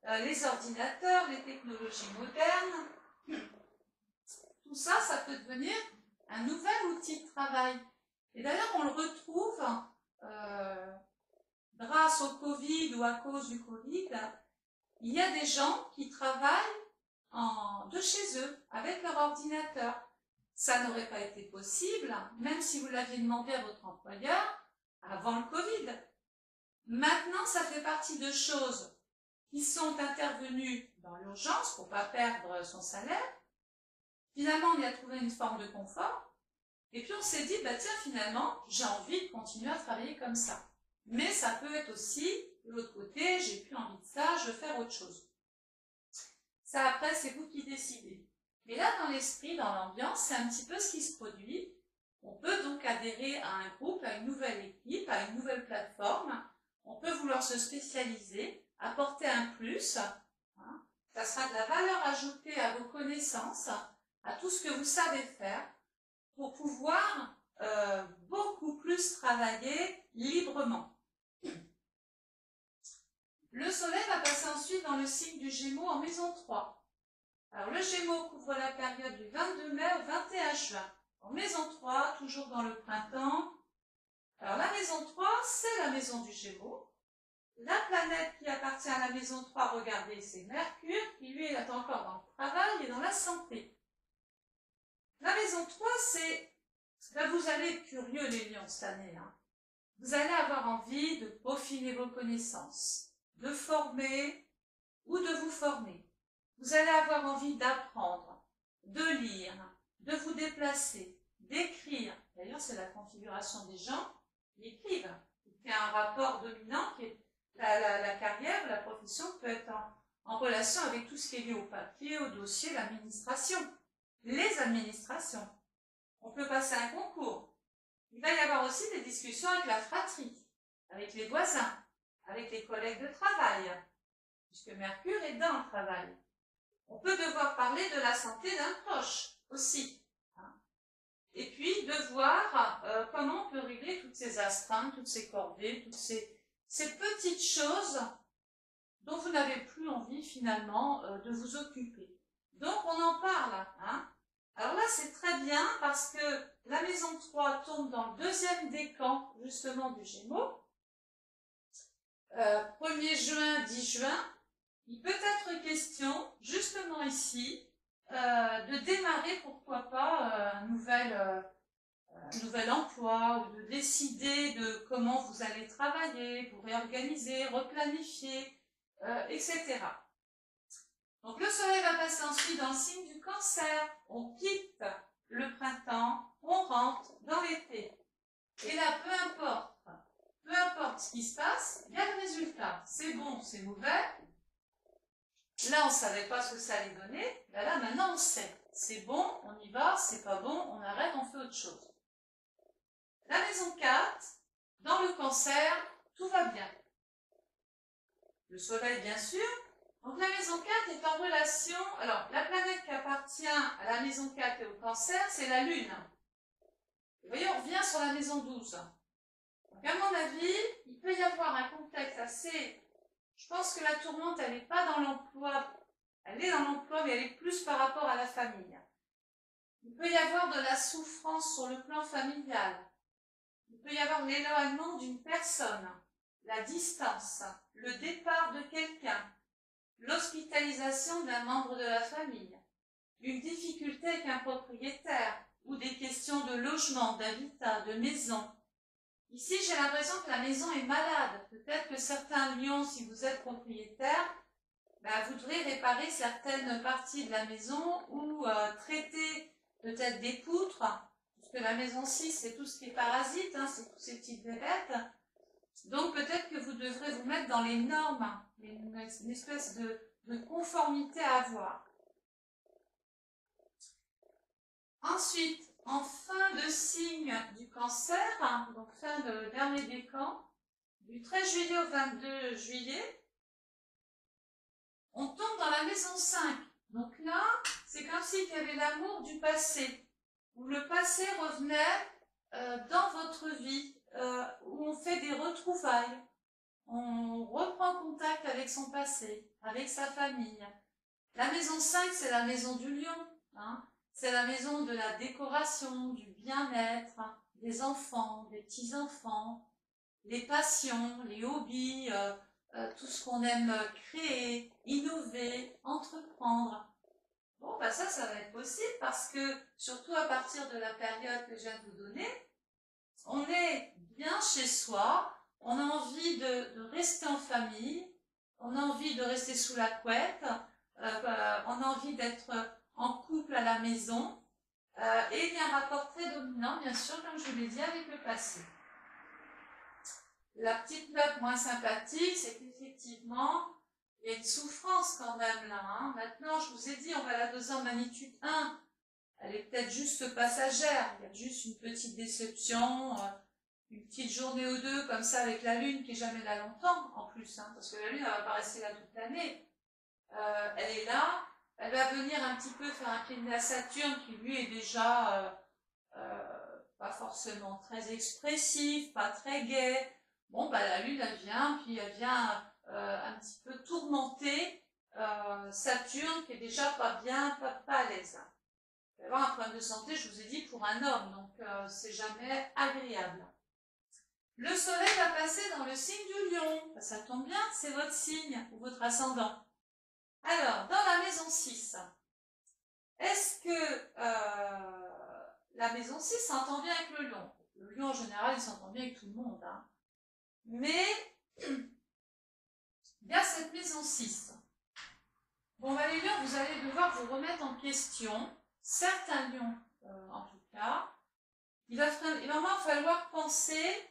les ordinateurs, les technologies modernes. Tout ça, ça peut devenir un nouvel outil de travail. Et d'ailleurs, on le retrouve grâce au Covid ou à cause du Covid. Il y a des gens qui travaillent de chez eux, avec leur ordinateur. Ça n'aurait pas été possible, même si vous l'aviez demandé à votre employeur avant le Covid. Maintenant, ça fait partie de choses qui sont intervenues dans l'urgence pour ne pas perdre son salaire. Finalement, on y a trouvé une forme de confort. Et puis on s'est dit, bah tiens, finalement, j'ai envie de continuer à travailler comme ça. Mais ça peut être aussi, de l'autre côté, j'ai plus envie de ça, je veux faire autre chose. Ça, après, c'est vous qui décidez. Mais là, dans l'esprit, dans l'ambiance, c'est un petit peu ce qui se produit. On peut donc adhérer à un groupe, à une nouvelle équipe, à une nouvelle plateforme. On peut vouloir se spécialiser, apporter un plus. Hein. Ça sera de la valeur ajoutée à vos connaissances, à tout ce que vous savez faire, pour pouvoir beaucoup plus travailler librement. Le soleil va passer ensuite dans le signe du Gémeaux en maison 3. Alors le Gémeaux couvre la période du 22 mai au 21 juin. En maison 3, toujours dans le printemps. Alors la maison 3, c'est la maison du Gémeaux. La planète qui appartient à la maison 3, regardez, c'est Mercure, qui lui est encore dans le travail et dans la santé. La maison 3, c'est... Là, vous allez être curieux, les lions, cette année. Hein. Vous allez avoir envie de peaufiner vos connaissances, de former ou de vous former. Vous allez avoir envie d'apprendre, de lire, de vous déplacer, d'écrire. D'ailleurs, c'est la configuration des gens qui écrivent. Il y a un rapport dominant qui est la carrière, la profession peut être en relation avec tout ce qui est lié au papier, au dossier, l'administration. Les administrations. On peut passer un concours. Il va y avoir aussi des discussions avec la fratrie, avec les voisins, avec les collègues de travail, puisque Mercure est dans le travail. On peut devoir parler de la santé d'un proche aussi. Hein. Et puis de voir comment on peut régler toutes ces astreintes, toutes ces corvées, toutes ces petites choses dont vous n'avez plus envie finalement de vous occuper. Donc on en parle. Hein. Alors là, c'est très bien parce que la maison 3 tombe dans le deuxième décan, justement, du Gémeaux. 1er juin, 10 juin, il peut être question, justement ici, de démarrer, pourquoi pas, un nouvel emploi ou de décider de comment vous allez travailler, vous réorganiser, replanifier, etc. Donc le soleil va passer ensuite dans le signe du Cancer. On quitte le printemps, on rentre dans l'été. Et là, peu importe ce qui se passe, il y a le résultat. C'est bon, c'est mauvais. Là, on ne savait pas ce que ça allait donner. Là, maintenant, on sait. C'est bon, on y va. C'est pas bon, on arrête, on fait autre chose. La maison 4, dans le Cancer, tout va bien. Le soleil, bien sûr. Donc la maison 4 est en relation, alors la planète qui appartient à la maison 4 et au Cancer, c'est la Lune. Vous voyez, on revient sur la maison 12. Donc à mon avis, il peut y avoir un contexte assez... Je pense que la tourmente, elle n'est pas dans l'emploi, elle est dans l'emploi, mais elle est plus par rapport à la famille. Il peut y avoir de la souffrance sur le plan familial. Il peut y avoir l'éloignement d'une personne, la distance, le départ de quelqu'un. L'hospitalisation d'un membre de la famille, une difficulté avec un propriétaire ou des questions de logement, d'habitat, de maison. Ici, j'ai l'impression que la maison est malade. Peut-être que certains lions, si vous êtes propriétaire, vous devrez réparer certaines parties de la maison ou traiter peut-être des poutres, parce que la maison 6, c'est tout ce qui est parasite, hein, c'est tous ces petites bébêtes. Donc peut-être que vous devrez vous mettre dans les normes, une espèce de conformité à avoir. Ensuite, en fin de signe du cancer, donc fin de dernier décan, du 13 juillet au 22 juillet, on tombe dans la maison 5. Donc là, c'est comme s'il y avait l'amour du passé, où le passé revenait dans votre vie, où on fait des retrouvailles, on reprend contact avec son passé, avec sa famille. La maison 5, c'est la maison du lion, hein. C'est la maison de la décoration, du bien-être, des enfants, des petits-enfants, les passions, les hobbies, tout ce qu'on aime créer, innover, entreprendre. Bon, ça va être possible parce que, surtout à partir de la période que je viens de vous donner, on est bien chez soi, on a envie de rester en famille, on a envie de rester sous la couette, on a envie d'être en couple à la maison, et il y a un rapport très dominant, bien sûr, comme je vous l'ai dit, avec le passé. La petite note moins sympathique, c'est qu'effectivement, il y a une souffrance quand même là. Hein. Maintenant, je vous ai dit, on va la doser en magnitude 1. Elle est peut-être juste passagère, il y a juste une petite déception, une petite journée ou deux comme ça avec la Lune qui est jamais là longtemps en plus, hein, parce que la Lune, elle va pas rester là toute l'année. Elle est là, elle va venir un petit peu faire un clin à Saturne qui lui est déjà pas forcément très expressif, pas très gai. Bon, la Lune, elle vient, puis elle vient un petit peu tourmenter Saturne qui est déjà pas bien, pas à l'aise. Il va y avoir un problème de santé, je vous ai dit, pour un homme, donc c'est jamais agréable. Le soleil va passer dans le signe du lion. Ça tombe bien, c'est votre signe ou votre ascendant. Alors, dans la maison 6, est-ce que la maison 6 s'entend bien avec le lion? Le lion, en général, il s'entend bien avec tout le monde. Hein. Mais, il y a cette maison 6. Bon, les lions, vous allez devoir vous remettre en question. Certains lions, en tout cas. Il va vraiment falloir penser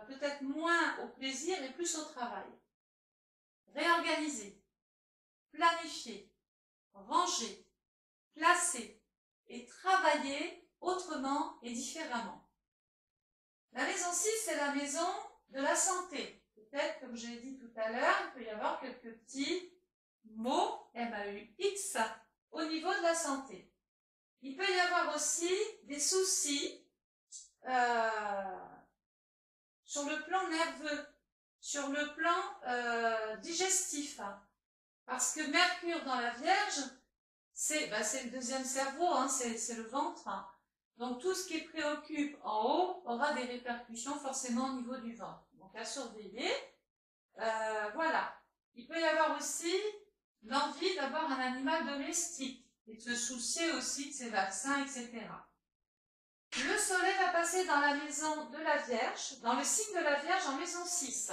peut-être moins au plaisir et plus au travail. Réorganiser, planifier, ranger, placer et travailler autrement et différemment. La maison 6, c'est la maison de la santé. Peut-être, comme je l'ai dit tout à l'heure, il peut y avoir quelques petits mots, M-A-U-X, au niveau de la santé. Il peut y avoir aussi des soucis sur le plan nerveux, sur le plan digestif. Parce que Mercure dans la Vierge, c'est le deuxième cerveau, hein, c'est le ventre. Donc tout ce qui préoccupe en haut aura des répercussions forcément au niveau du ventre. Donc à surveiller. Voilà. Il peut y avoir aussi l'envie d'avoir un animal domestique et de se soucier aussi de ses vaccins, etc. Le soleil va passer dans la maison de la Vierge, dans le signe de la Vierge en maison 6.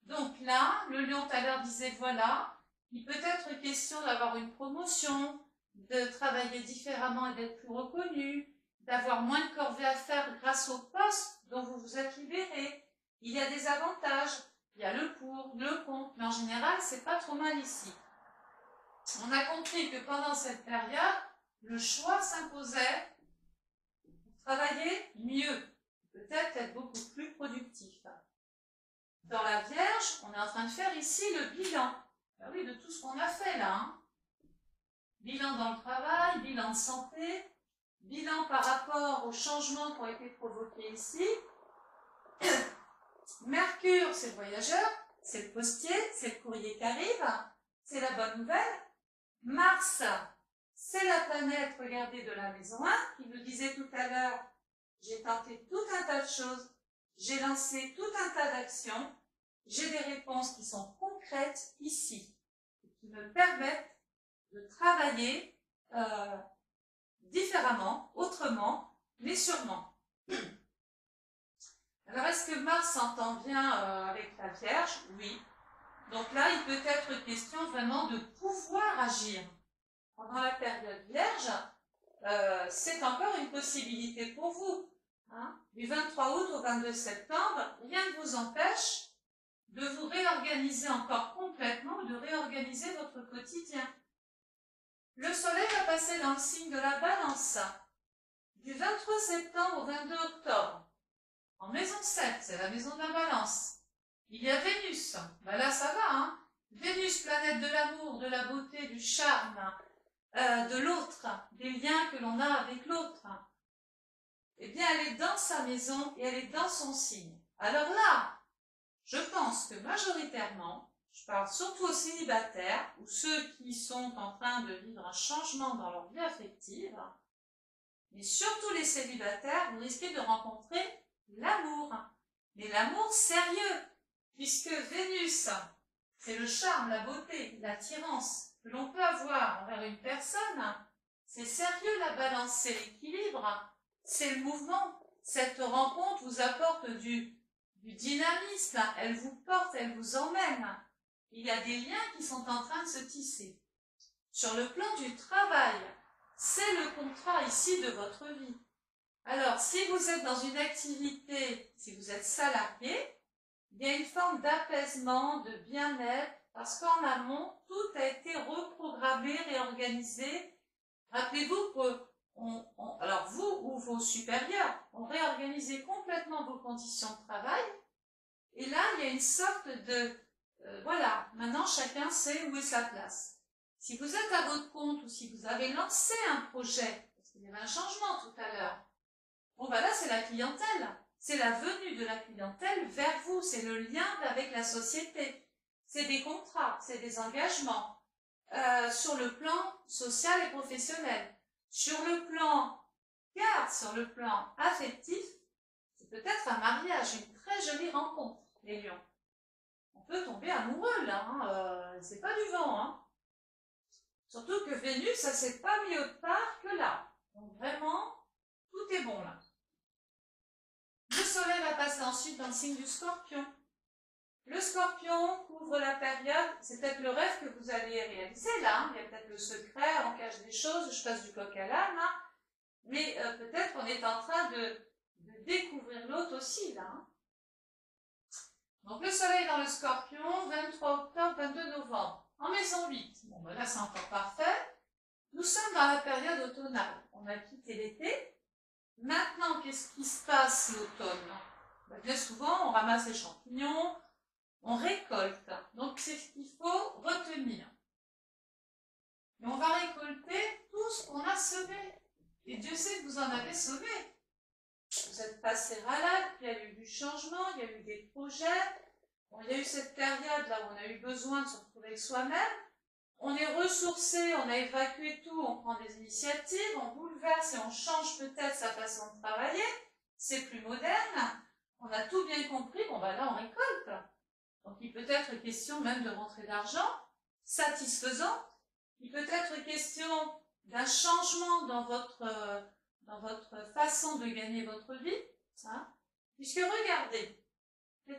Donc là, le lion tout à l'heure disait voilà, il peut être question d'avoir une promotion, de travailler différemment et d'être plus reconnu, d'avoir moins de corvées à faire grâce au poste dont vous vous êtes libéré. Il y a des avantages, il y a le pour, le contre, mais en général, c'est pas trop mal ici. On a compris que pendant cette période, le choix s'imposait pour travailler mieux, peut-être être beaucoup plus productif. Dans la Vierge, on est en train de faire ici le bilan. Ben oui, de tout ce qu'on a fait là. Hein. Bilan dans le travail, bilan de santé, bilan par rapport aux changements qui ont été provoqués ici. Mercure, c'est le voyageur, c'est le postier, c'est le courrier qui arrive, c'est la bonne nouvelle. Mars, c'est la planète, regardez, de la maison 1, qui nous disait tout à l'heure, j'ai tenté tout un tas de choses, j'ai lancé tout un tas d'actions, j'ai des réponses qui sont concrètes ici, qui me permettent de travailler différemment, autrement, mais sûrement. Alors, est-ce que Mars s'entend bien avec la Vierge? Oui. Donc là, il peut être question vraiment de pouvoir agir. Pendant la période vierge, c'est encore une possibilité pour vous. Hein. Du 23 août au 22 septembre, rien ne vous empêche de vous réorganiser encore complètement, de réorganiser votre quotidien. Le soleil va passer dans le signe de la balance. Du 23 septembre au 22 octobre, en maison 7, c'est la maison de la balance. Il y a Vénus, ben là ça va, hein. Vénus, planète de l'amour, de la beauté, du charme, de l'autre, des liens que l'on a avec l'autre. Eh bien, elle est dans sa maison et elle est dans son signe. Alors là, je pense que majoritairement, je parle surtout aux célibataires ou ceux qui sont en train de vivre un changement dans leur vie affective, mais surtout les célibataires, vous risquez de rencontrer l'amour. Mais l'amour sérieux, puisque Vénus, c'est le charme, la beauté, l'attirance que l'on peut avoir envers une personne. C'est sérieux la balance, c'est l'équilibre, c'est le mouvement. Cette rencontre vous apporte du dynamisme, elle vous porte, elle vous emmène. Il y a des liens qui sont en train de se tisser. Sur le plan du travail, c'est le contrat ici de votre vie. Alors, si vous êtes dans une activité, si vous êtes salarié, il y a une forme d'apaisement, de bien-être, parce qu'en amont, tout a été reprogrammé, réorganisé. Rappelez-vous que alors vous ou vos supérieurs ont réorganisé complètement vos conditions de travail. Et là, il y a une sorte de... voilà, maintenant chacun sait où est sa place. Si vous êtes à votre compte ou si vous avez lancé un projet, parce qu'il y avait un changement tout à l'heure, bon ben là c'est la clientèle, c'est la venue de la clientèle vers vous, c'est le lien avec la société, c'est des contrats, c'est des engagements, sur le plan social et professionnel. Sur le plan sur le plan affectif, c'est peut-être un mariage, une très jolie rencontre, les lions. On peut tomber amoureux là, hein, c'est pas du vent. Hein. Surtout que Vénus, ça s'est pas mis autre part que là. Donc vraiment, tout est bon là. Le soleil va passer ensuite dans le signe du Scorpion. Le Scorpion couvre la période, c'est peut-être le rêve que vous allez réaliser là, hein. Il y a peut-être le secret, on cache des choses, je passe du coq à l'âne, hein. Mais peut-être qu'on est en train de découvrir l'autre aussi là. Hein. Donc le soleil dans le Scorpion, 23 octobre, 22 novembre, en maison 8. Bon ben là c'est encore parfait. Nous sommes dans la période automnale, on a quitté l'été. Maintenant, qu'est-ce qui se passe l'automne? Ben, bien souvent, on ramasse les champignons, on récolte. Donc, c'est ce qu'il faut retenir. Et on va récolter tout ce qu'on a semé. Et Dieu sait que vous en avez semé. Vous êtes passé malade, puis il y a eu du changement, il y a eu des projets. Bon, il y a eu cette période là où on a eu besoin de se retrouver avec soi-même. On est ressourcé, on a évacué tout, on prend des initiatives, on bouleverse et on change peut-être sa façon de travailler. C'est plus moderne. On a tout bien compris. Bon, ben là, on récolte. Donc, il peut être question même de rentrée d'argent satisfaisante. Il peut être question d'un changement dans votre façon de gagner votre vie. Hein, puisque regardez,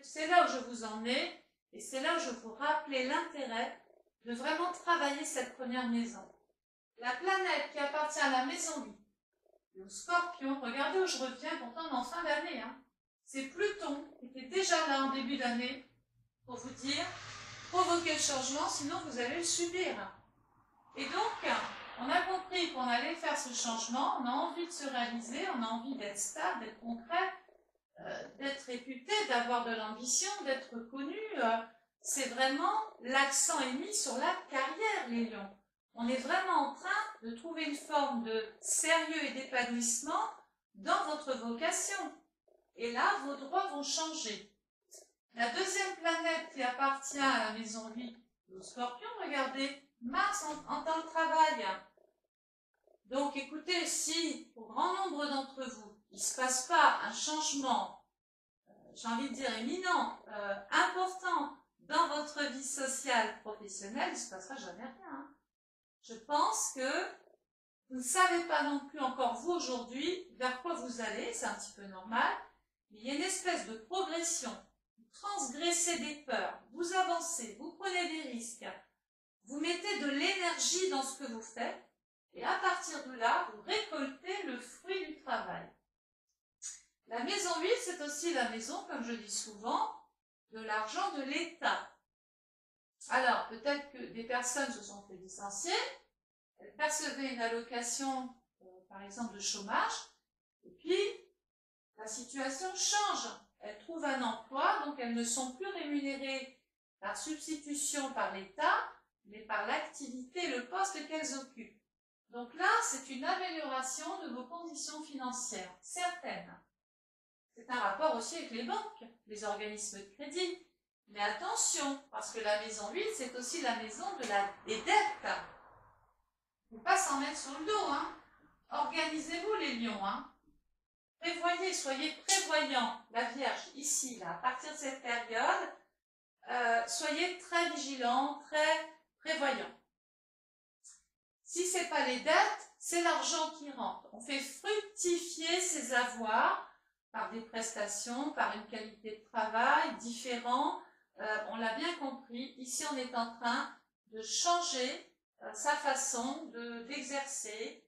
c'est là où je vous en ai et c'est là où je vous rappelais l'intérêt de vraiment travailler cette première maison. La planète qui appartient à la maison 8, le Scorpion, regardez où je reviens, pourtant en fin d'année. Hein. C'est Pluton qui était déjà là en début d'année pour vous dire, provoquez le changement, sinon vous allez le subir. Et donc, on a compris qu'on allait faire ce changement, on a envie de se réaliser, on a envie d'être stable, d'être concret, d'être réputé, d'avoir de l'ambition, d'être connu. C'est vraiment, l'accent est mis sur la carrière, les lions. On est vraiment en train de trouver une forme de sérieux et d'épanouissement dans votre vocation. Et là, vos droits vont changer. La deuxième planète qui appartient à la maison 8, le Scorpion, regardez, Mars en tant que travail. Donc écoutez, si pour grand nombre d'entre vous, il ne se passe pas un changement, j'ai envie de dire éminent, important dans votre vie sociale, professionnelle, il ne se passera jamais rien. Hein. Je pense que vous ne savez pas non plus encore vous aujourd'hui vers quoi vous allez, c'est un petit peu normal, mais il y a une espèce de progression, transgressez des peurs, vous avancez, vous prenez des risques, vous mettez de l'énergie dans ce que vous faites, et à partir de là, vous récoltez le fruit du travail. La maison 8, c'est aussi la maison, comme je dis souvent, de l'argent de l'État. Alors, peut-être que des personnes se sont fait licencier, elles percevaient une allocation, par exemple, de chômage, et puis la situation change. Elles trouvent un emploi, donc elles ne sont plus rémunérées par substitution par l'État, mais par l'activité, le poste qu'elles occupent. Donc là, c'est une amélioration de vos conditions financières, certaines. C'est un rapport aussi avec les banques, les organismes de crédit. Mais attention, parce que la maison 8, c'est aussi la maison des dettes. Il ne faut pas s'en mettre sur le dos. Hein. Organisez-vous les lions. Hein. Prévoyez, soyez prévoyants. La Vierge, ici, là, à partir de cette période, soyez très vigilants, très prévoyants. Si ce n'est pas les dettes, c'est l'argent qui rentre. On fait fructifier ses avoirs par des prestations, par une qualité de travail différente. On l'a bien compris, ici on est en train de changer sa façon d'exercer.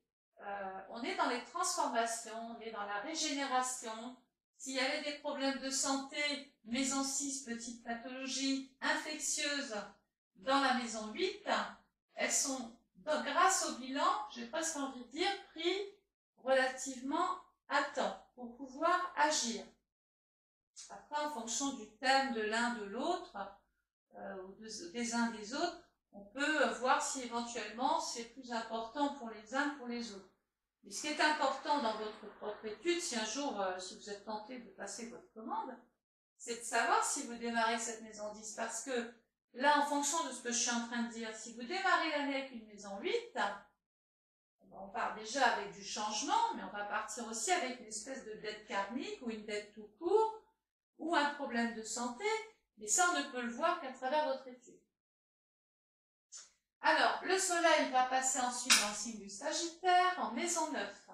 On est dans les transformations, on est dans la régénération. S'il y avait des problèmes de santé, maison 6, petite pathologie infectieuse dans la maison 8, elles sont, grâce au bilan, j'ai presque envie de dire, pris relativement à temps pour pouvoir agir. Après, en fonction du thème de l'un de l'autre, ou des uns des autres, on peut voir si éventuellement c'est plus important pour les uns que pour les autres. Mais ce qui est important dans votre propre étude, si un jour, si vous êtes tenté de passer votre commande, c'est de savoir si vous démarrez cette maison 10. Parce que là, en fonction de ce que je suis en train de dire, si vous démarrez l'année avec une maison 8, on part déjà avec du changement, mais on va partir aussi avec une espèce de dette karmique ou une dette tout court, ou un problème de santé, mais ça, on ne peut le voir qu'à travers votre étude. Alors, le soleil va passer ensuite dans le signe du Sagittaire, en maison 9.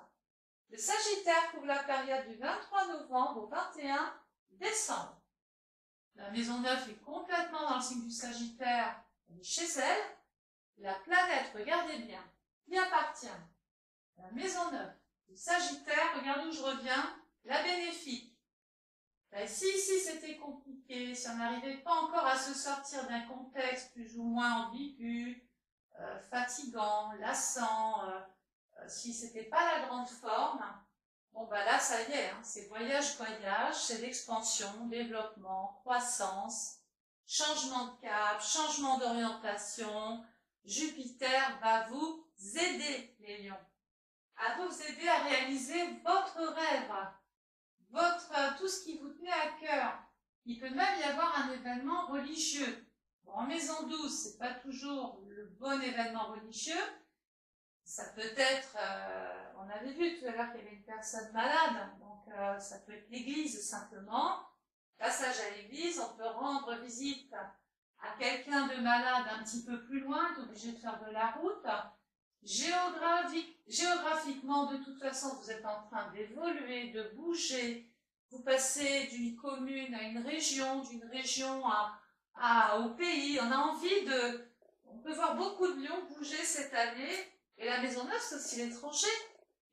Le Sagittaire couvre la période du 23 novembre au 21 décembre. La maison 9 est complètement dans le signe du Sagittaire, elle est chez elle. La planète, regardez bien, qui appartient à la maison 9 du Sagittaire, regardez où je reviens, la bénéfique. Ben, si ici c'était compliqué, si on n'arrivait pas encore à se sortir d'un contexte plus ou moins ambigu, fatigant, lassant, si c'était pas la grande forme, bon ben là ça y est, hein, c'est voyage, c'est l'expansion, développement, croissance, changement de cap, changement d'orientation. Jupiter va vous aider, les lions, à vous aider à réaliser votre rêve, tout ce qui vous tenait à cœur. Il peut même y avoir un événement religieux. Bon, en maison 12, c'est pas toujours le bon événement religieux. Ça peut être, on avait vu tout à l'heure qu'il y avait une personne malade, donc ça peut être l'église simplement. Passage à l'église, on peut rendre visite à quelqu'un de malade un petit peu plus loin, est obligé de faire de la route. Géographiquement, de toute façon, vous êtes en train d'évoluer, de bouger. Vous passez d'une commune à une région, d'une région au pays. On a envie on peut voir beaucoup de lions bouger cette année. Et la maison 9, c'est aussi l'étranger.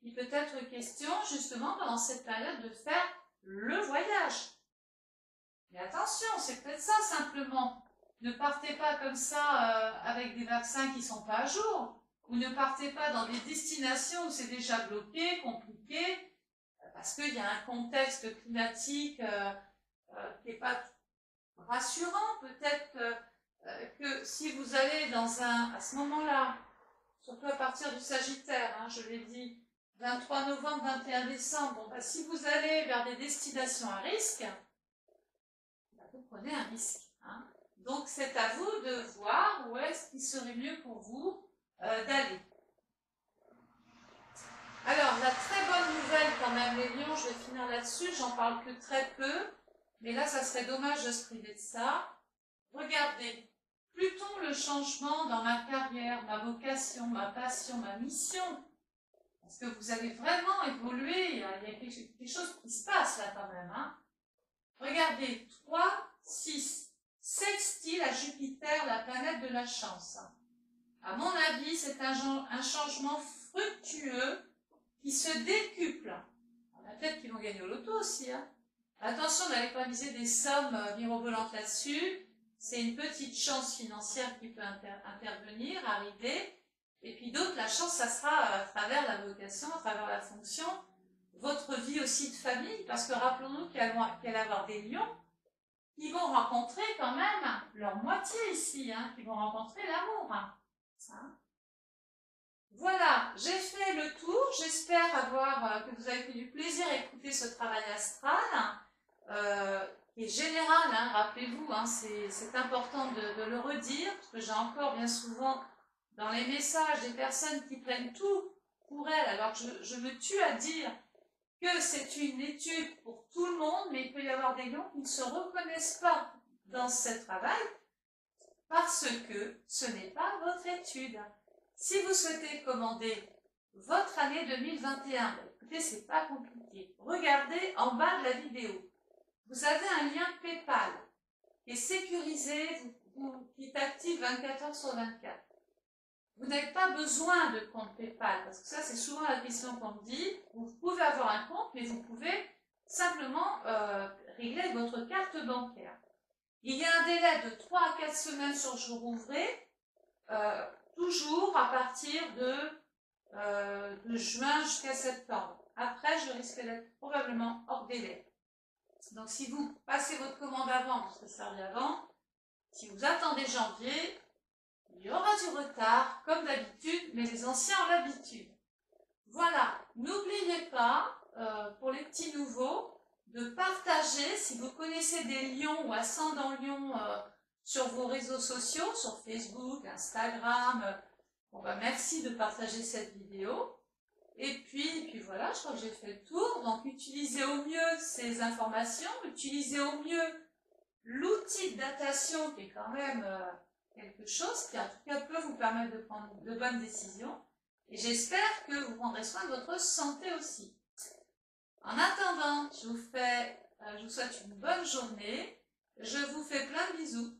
Il peut être question, justement, pendant cette période, de faire le voyage. Mais attention, c'est peut-être ça, simplement. Ne partez pas comme ça avec des vaccins qui ne sont pas à jour. Ou ne partez pas dans des destinations où c'est déjà bloqué, compliqué, parce qu'il y a un contexte climatique qui n'est pas rassurant. Peut-être que si vous allez à ce moment-là, surtout à partir du Sagittaire, hein, je l'ai dit, 23 novembre, 21 décembre, bon, bah, si vous allez vers des destinations à risque, bah, vous prenez un risque. Hein. Donc c'est à vous de voir où est-ce qu'il serait mieux pour vous d'aller. Alors, la très bonne nouvelle quand même, les lions, je vais finir là-dessus, j'en parle que très peu, mais là, ça serait dommage de se priver de ça. Regardez, Pluton, le changement dans ma carrière, ma vocation, ma passion, ma mission, parce que vous allez vraiment évoluer, il y a quelque chose qui se passe là quand même. Hein. Regardez, 3, 6. Sextile à Jupiter, la planète de la chance. À mon avis, c'est un changement fructueux qui se décuple. Il y en a peut-être qui vont gagner au loto aussi. Hein. Attention, n'allez pas miser des sommes mirobolantes là-dessus. C'est une petite chance financière qui peut intervenir, arriver. Et puis d'autres, la chance, ça sera à travers la vocation, à travers la fonction, votre vie aussi de famille, parce que rappelons-nous qu'il y a avoir des lions qui vont rencontrer quand même leur moitié ici, hein, qui vont rencontrer l'amour. Hein. Voilà, j'ai fait le tour. J'espère que vous avez pris du plaisir à écouter ce travail astral, qui est général, hein, rappelez-vous, hein, c'est important de le redire, parce que j'ai encore bien souvent dans les messages des personnes qui prennent tout pour elles, alors que je me tue à dire que c'est une étude pour tout le monde, mais il peut y avoir des lions qui ne se reconnaissent pas dans ce travail, parce que ce n'est pas votre étude. Si vous souhaitez commander votre année 2021, écoutez, c'est pas compliqué. Regardez en bas de la vidéo. Vous avez un lien PayPal qui est sécurisé, qui est actif 24 heures sur 24. Vous n'avez pas besoin de compte PayPal, parce que ça, c'est souvent la question qu'on me dit. Vous pouvez avoir un compte, mais vous pouvez simplement régler avec votre carte bancaire. Il y a un délai de 3 à 4 semaines sur jour ouvré, toujours à partir de juin jusqu'à septembre. Après, je risque d'être probablement hors délai. Donc, si vous passez votre commande avant, parce que ça arrive avant, si vous attendez janvier, il y aura du retard, comme d'habitude, mais les anciens ont l'habitude. Voilà, n'oubliez pas, pour les petits nouveaux, de partager, si vous connaissez des lions ou ascendants lions sur vos réseaux sociaux, sur Facebook, Instagram. Bon, bah, merci de partager cette vidéo. Et puis voilà, je crois que j'ai fait le tour. Donc, utilisez au mieux ces informations, utilisez au mieux l'outil de datation qui est quand même quelque chose qui, en tout cas, peut vous permettre de prendre de bonnes décisions. Et j'espère que vous prendrez soin de votre santé aussi. En attendant, je vous souhaite une bonne journée. Je vous fais plein de bisous.